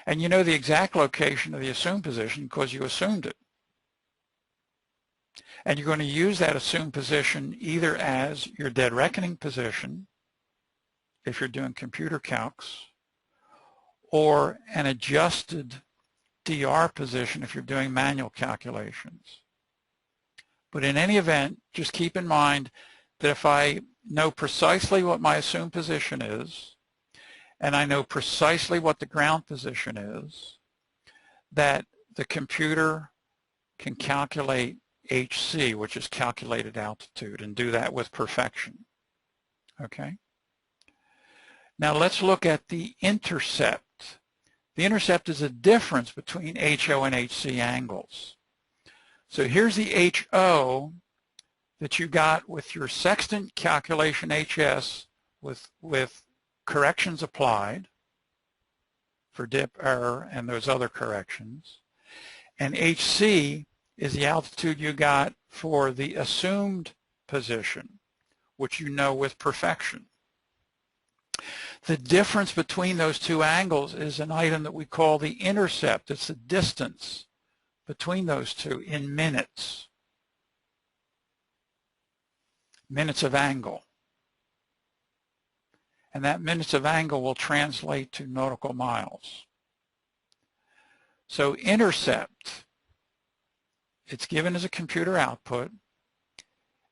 And you know the exact location of the assumed position because you assumed it. And you're going to use that assumed position either as your dead reckoning position, if you're doing computer calcs, or an adjusted DR position if you're doing manual calculations. But in any event, just keep in mind that if I know precisely what my assumed position is, and I know precisely what the ground position is, that the computer can calculate HC, which is calculated altitude, and do that with perfection. Okay? Now let's look at the intercept. The intercept is a difference between HO and HC angles. So here's the HO that you got with your sextant calculation HS with corrections applied for dip, error, and those other corrections. And HC is the altitude you got for the assumed position, which you know with perfection. The difference between those two angles is an item that we call the intercept. It's the distance between those two in minutes. Minutes of angle. And that minutes of angle will translate to nautical miles. So intercept, it's given as a computer output,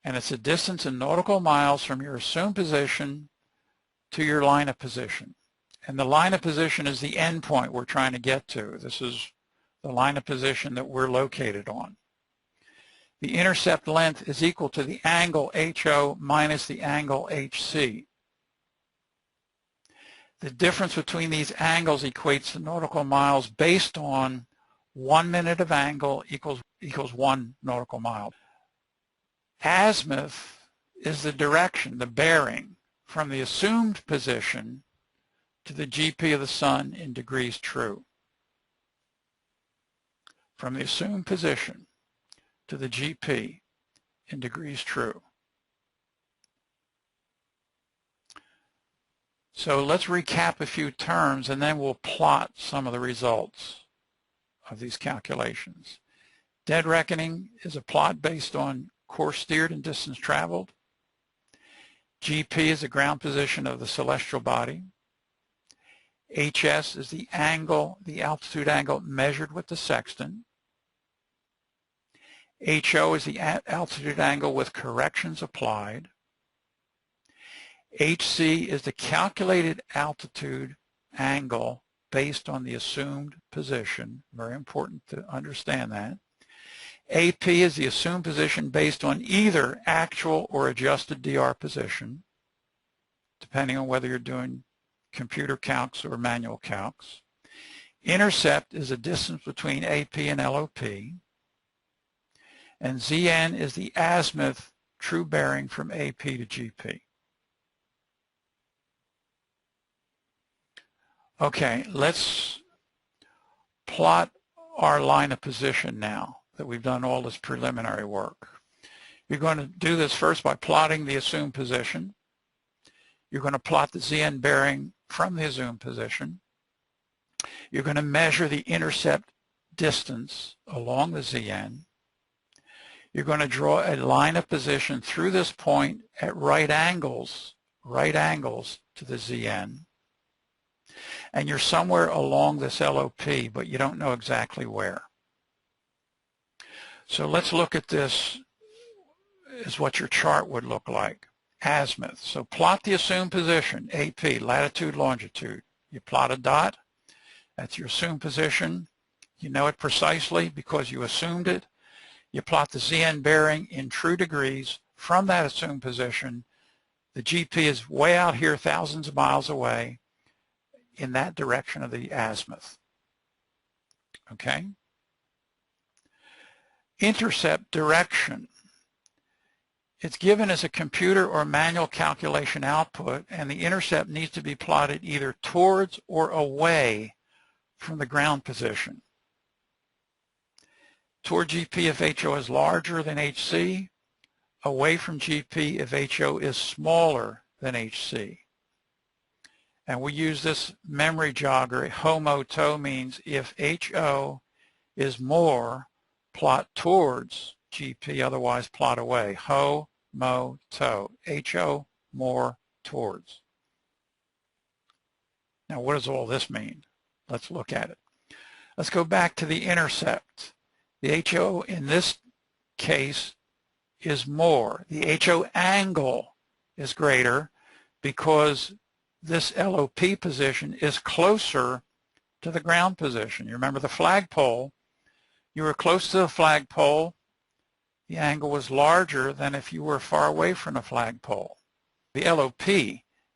and it's a distance in nautical miles from your assumed position to your line of position. And the line of position is the end point we're trying to get to. This is the line of position that we're located on. The intercept length is equal to the angle HO minus the angle HC. The difference between these angles equates to nautical miles based on 1 minute of angle equals 1 nautical mile. Azimuth is the direction, the bearing, from the assumed position to the GP of the sun in degrees true. From the assumed position to the GP in degrees true. So let's recap a few terms and then we'll plot some of the results of these calculations. Dead reckoning is a plot based on course steered and distance traveled. GP is the ground position of the celestial body. HS is the angle, the altitude angle measured with the sextant. HO is the altitude angle with corrections applied. HC is the calculated altitude angle based on the assumed position. Very important to understand that. AP is the assumed position based on either actual or adjusted DR position, depending on whether you're doing computer calcs or manual calcs. Intercept is the distance between AP and LOP. And ZN is the azimuth true bearing from AP to GP. Okay, let's plot our line of position now that we've done all this preliminary work. You're going to do this first by plotting the assumed position. You're going to plot the ZN bearing from the assumed position. You're going to measure the intercept distance along the ZN. You're going to draw a line of position through this point at right angles to the ZN. And you're somewhere along this LOP, but you don't know exactly where. So let's look at this as what your chart would look like. Azimuth. So plot the assumed position, AP, latitude, longitude. You plot a dot. That's your assumed position. You know it precisely because you assumed it. You plot the ZN bearing in true degrees from that assumed position. The GP is way out here, thousands of miles away, in that direction of the azimuth. Okay? Intercept direction It's given as a computer or manual calculation output, and the intercept needs to be plotted either towards or away from the ground position. Toward GP if HO is larger than HC, away from GP if HO is smaller than HC. And we use this memory jogger. HO means if HO is more, plot towards GP, otherwise plot away. HO, more, towards. Now what does all this mean? Let's look at it. Let's go back to the intercept. The HO in this case is more. The HO angle is greater because this LOP position is closer to the ground position. You remember the flagpole. You were close to the flagpole, the angle was larger than if you were far away from the flagpole. The LOP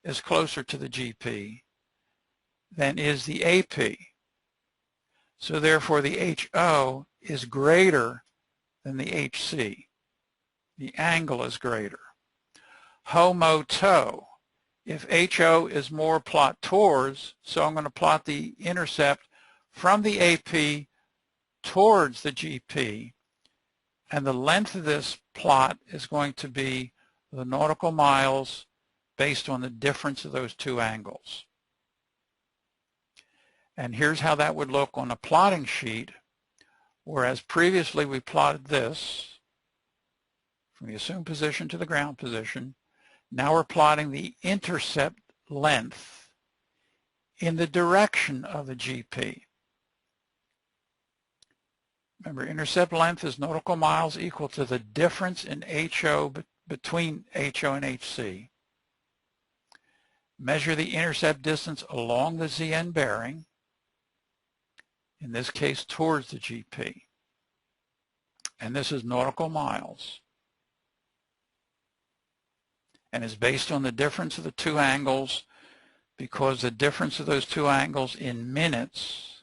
is closer to the GP than is the AP. So therefore the HO is greater than the HC. The angle is greater. HO, if HO is more, plot towards, so I'm going to plot the intercept from the AP towards the GP, and the length of this plot is going to be the nautical miles based on the difference of those two angles. And here's how that would look on a plotting sheet, whereas previously we plotted this from the assumed position to the ground position. Now we're plotting the intercept length in the direction of the GP. Remember, intercept length is nautical miles equal to the difference in HO between HO and HC. Measure the intercept distance along the ZN bearing, in this case towards the GP. And this is nautical miles. And is based on the difference of the two angles, because the difference of those two angles in minutes,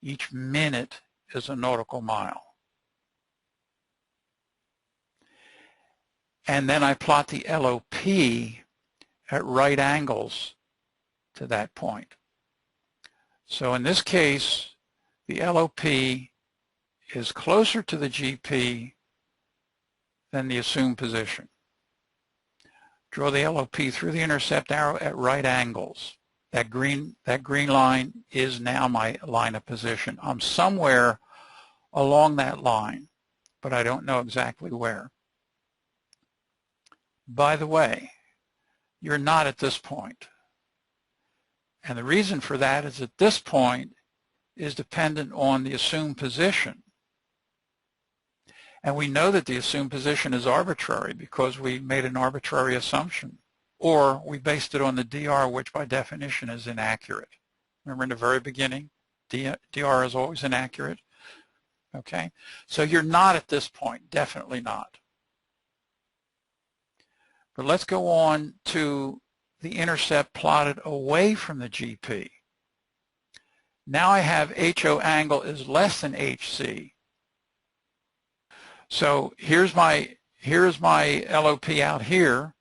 each minute is a nautical mile. And then I plot the LOP at right angles to that point. So in this case, the LOP is closer to the GP than the assumed position. Draw the LOP through the intercept arrow at right angles. That green line is now my line of position. I'm somewhere along that line, but I don't know exactly where. By the way, you're not at this point. And the reason for that is that this point is dependent on the assumed position. And we know that the assumed position is arbitrary because we made an arbitrary assumption, or we based it on the DR, which by definition is inaccurate. Remember in the very beginning, DR is always inaccurate. Okay, so you're not at this point, definitely not. But let's go on to the intercept plotted away from the GP. Now I have HO angle is less than HC. So here's my LOP out here.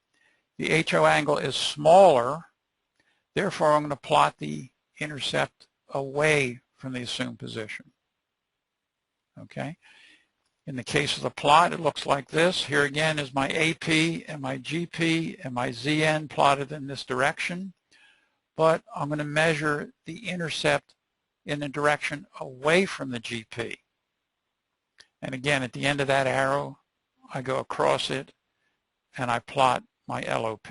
The HO angle is smaller. Therefore, I'm going to plot the intercept away from the assumed position. Okay. In the case of the plot, it looks like this. Here again is my AP and my GP and my ZN plotted in this direction. But I'm going to measure the intercept in the direction away from the GP. And again, at the end of that arrow, I go across it and I plot my LOP.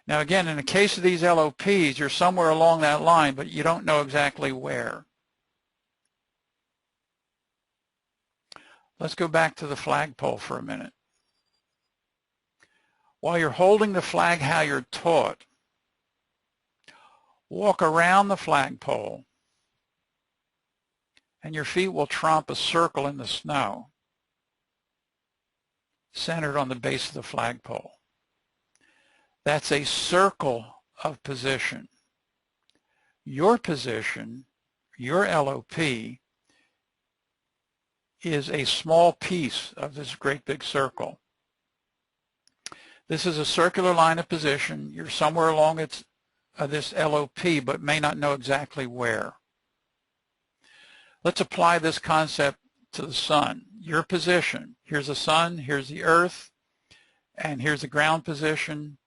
Now again, in the case of these LOPs, you're somewhere along that line, but you don't know exactly where. Let's go back to the flagpole for a minute. While you're holding the flag how you're taught, walk around the flagpole and your feet will tromp a circle in the snow centered on the base of the flagpole. That's a circle of position. Your position, your LOP, is a small piece of this great big circle. This is a circular line of position. You're somewhere along this LOP, but may not know exactly where. Let's apply this concept to the sun. Your position, here's the sun, here's the earth, and here's the ground position,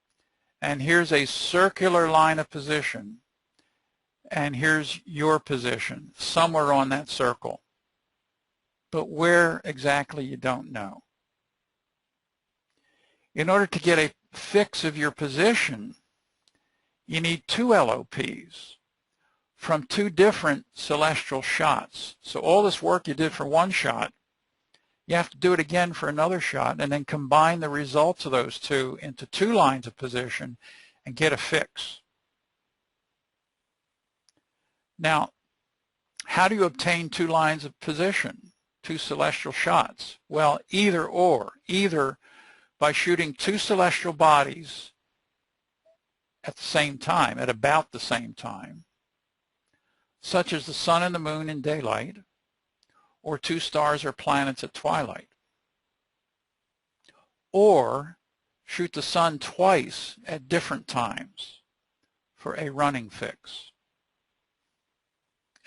and here's a circular line of position, and here's your position, somewhere on that circle. But where exactly, you don't know. In order to get a fix of your position, you need two LOPs from two different celestial shots. So all this work you did for one shot, you have to do it again for another shot, and then combine the results of those two into two lines of position and get a fix. Now, how do you obtain two lines of position, two celestial shots? Well, either by shooting two celestial bodies at the same time, at about the same time, such as the sun and the moon in daylight, or two stars or planets at twilight. Or shoot the sun twice at different times for a running fix.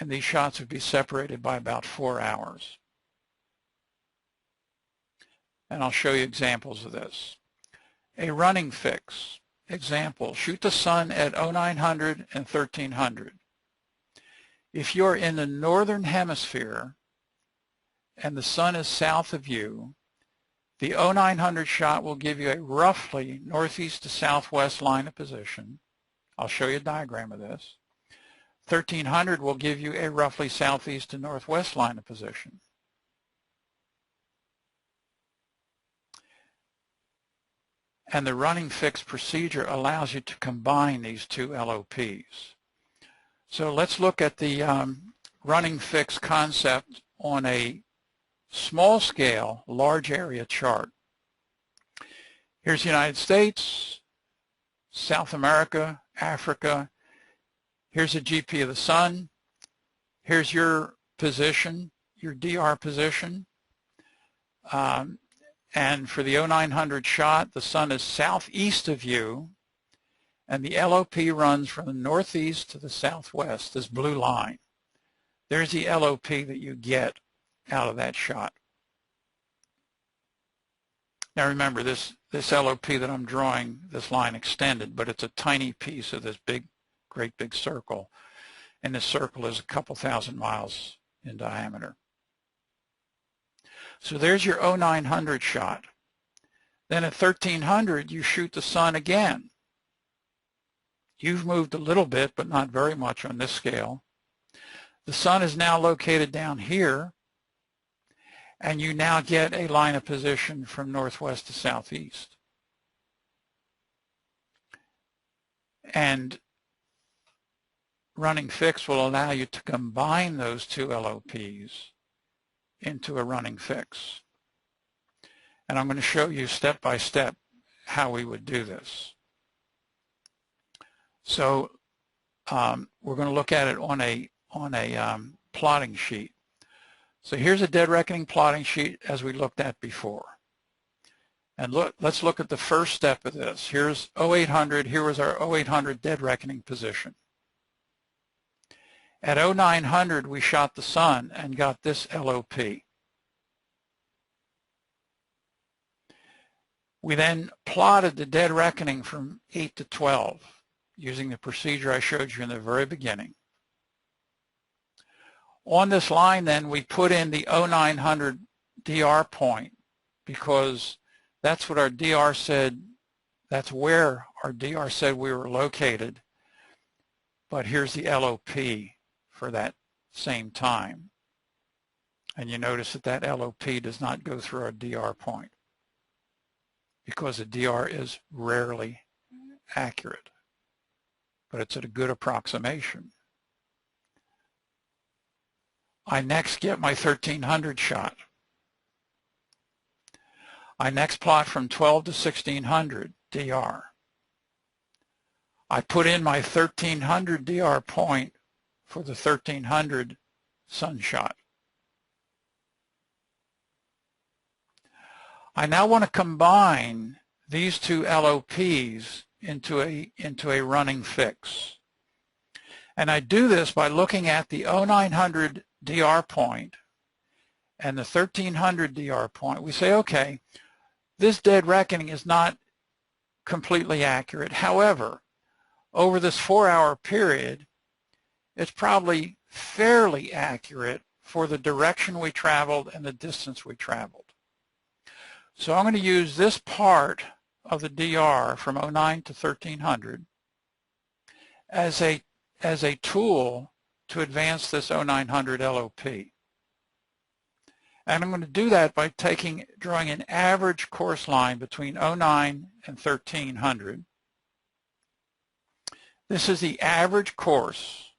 And these shots would be separated by about 4 hours. And I'll show you examples of this. A running fix. Example, shoot the sun at 0900 and 1300. If you're in the northern hemisphere and the sun is south of you, the 0900 shot will give you a roughly northeast to southwest line of position. I'll show you a diagram of this. 1300 will give you a roughly southeast to northwest line of position. And the running fix procedure allows you to combine these two LOPs. So let's look at the running fix concept on a small scale, large area chart. Here's the United States, South America, Africa. Here's a GP of the sun. Here's your position, your DR position. And for the 0900 shot, the sun is southeast of you, and the LOP runs from the northeast to the southwest, this blue line. There's the LOP that you get out of that shot. Now remember, this LOP that I'm drawing, this line extended, but it's a tiny piece of this great big circle, and this circle is a couple thousand miles in diameter. So there's your 0900 shot. Then at 1300, you shoot the sun again. You've moved a little bit, but not very much on this scale. The sun is now located down here, and you now get a line of position from northwest to southeast. And running fix will allow you to combine those two LOPs into a running fix. And I'm going to show you step by step how we would do this. So we're going to look at it on a plotting sheet. So here's a dead reckoning plotting sheet as we looked at before. And let's look at the first step of this. Here's 0800. Here was our 0800 dead reckoning position. At 0900, we shot the sun and got this LOP. We then plotted the dead reckoning from 8 to 12 using the procedure I showed you in the very beginning. On this line then, we put in the 0900 DR point because that's what our DR said, that's where our DR said we were located. But here's the LOP for that same time. And you notice that that LOP does not go through our DR point because the DR is rarely accurate, but it's at a good approximation. I next get my 1300 shot. I next plot from 12 to 1600 DR. I put in my 1300 DR point for the 1300 sun shot. I now want to combine these two LOPs into a running fix. And I do this by looking at the 0900 DR point and the 1300 DR point. We say, okay, this dead reckoning is not completely accurate. However, over this 4-hour period, it's probably fairly accurate for the direction we traveled and the distance we traveled. So I'm going to use this part of the DR from 09 to 1300 as a tool to advance this 0900 LOP. And I'm going to do that by drawing an average course line between 09 and 1300. This is the average course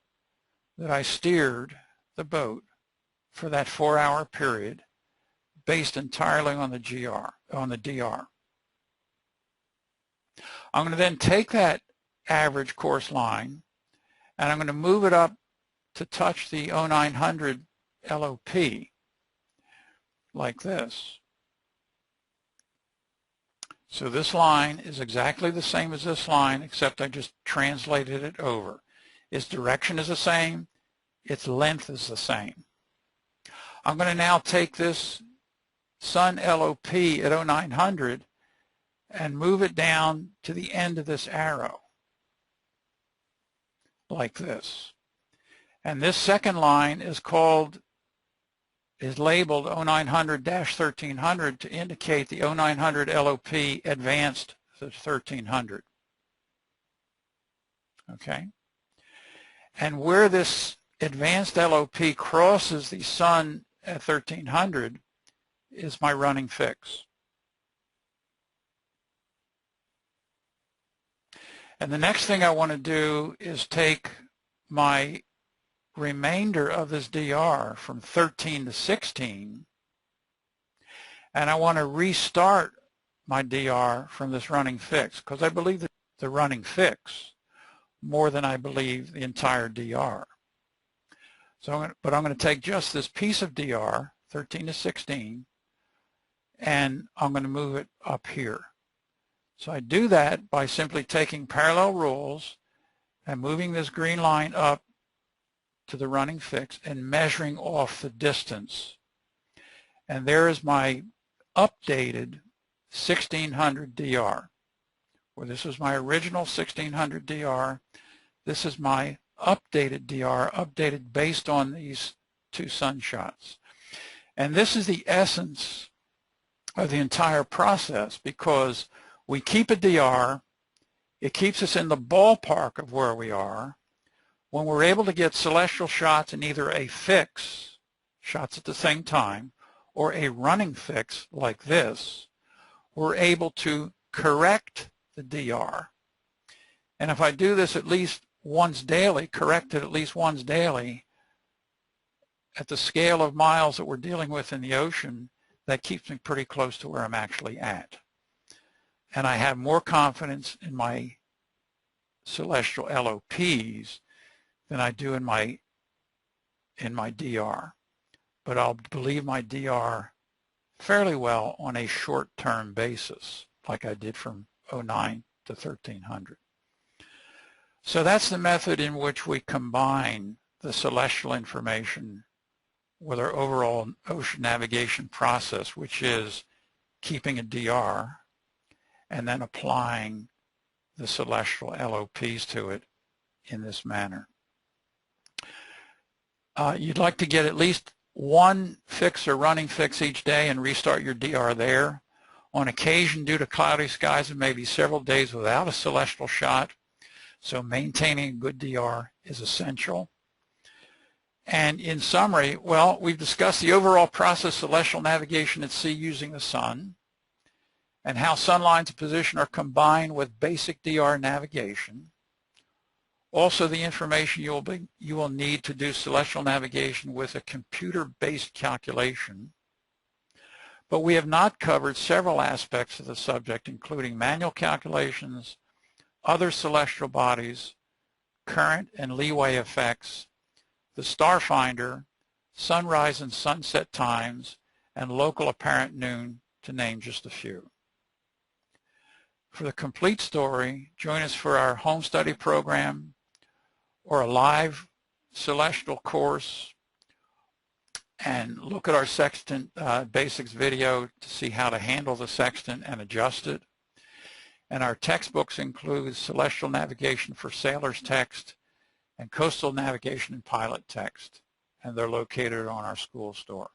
that I steered the boat for that 4-hour period based entirely on the DR. I'm going to then take that average course line and I'm going to move it up to touch the 0900 LOP like this. So this line is exactly the same as this line, except I just translated it over. Its direction is the same, its length is the same. I'm going to now take this Sun LOP at 0900 and move it down to the end of this arrow, like this. And this second line is labeled 0900-1300 to indicate the 0900 LOP advanced to 1300. Okay? And where this advanced LOP crosses the Sun at 1300 is my running fix. And the next thing I want to do is take my remainder of this DR from 13 to 16, and I want to restart my DR from this running fix, because I believe the running fix more than I believe the entire DR. So I'm going to take just this piece of DR, 13 to 16, and I'm going to move it up here. So I do that by simply taking parallel rules and moving this green line up to the running fix and measuring off the distance. And there is my updated 1600 DR. Where this was my original 1600 DR, this is my updated DR, updated based on these two sunshots. And this is the essence of the entire process, because we keep a DR, it keeps us in the ballpark of where we are. When we're able to get celestial shots in either a fix, shots at the same time, or a running fix like this, we're able to correct the DR. And if I do this at least once daily, correct it at least once daily, at the scale of miles that we're dealing with in the ocean, that keeps me pretty close to where I'm actually at. And I have more confidence in my celestial LOPs than I do in my DR. But I'll believe my DR fairly well on a short-term basis, like I did from 09 to 1300. So that's the method in which we combine the celestial information with our overall ocean navigation process, which is keeping a DR and then applying the celestial LOPs to it in this manner. You'd like to get at least one fix or running fix each day and restart your DR there. On occasion, due to cloudy skies, it may be several days without a celestial shot, so maintaining a good DR is essential. And in summary, well, we've discussed the overall process of celestial navigation at sea using the sun, and how sun lines of position are combined with basic DR navigation. Also, the information you will need to do celestial navigation with a computer-based calculation. But we have not covered several aspects of the subject, including manual calculations, other celestial bodies, current and leeway effects, the star finder, sunrise and sunset times, and local apparent noon to name just a few. For the complete story, join us for our home study program or a live celestial course, and look at our sextant basics video to see how to handle the sextant and adjust it. And our textbooks include Celestial Navigation for Sailors text and Coastal Navigation and Pilot text, and they're located on our school store.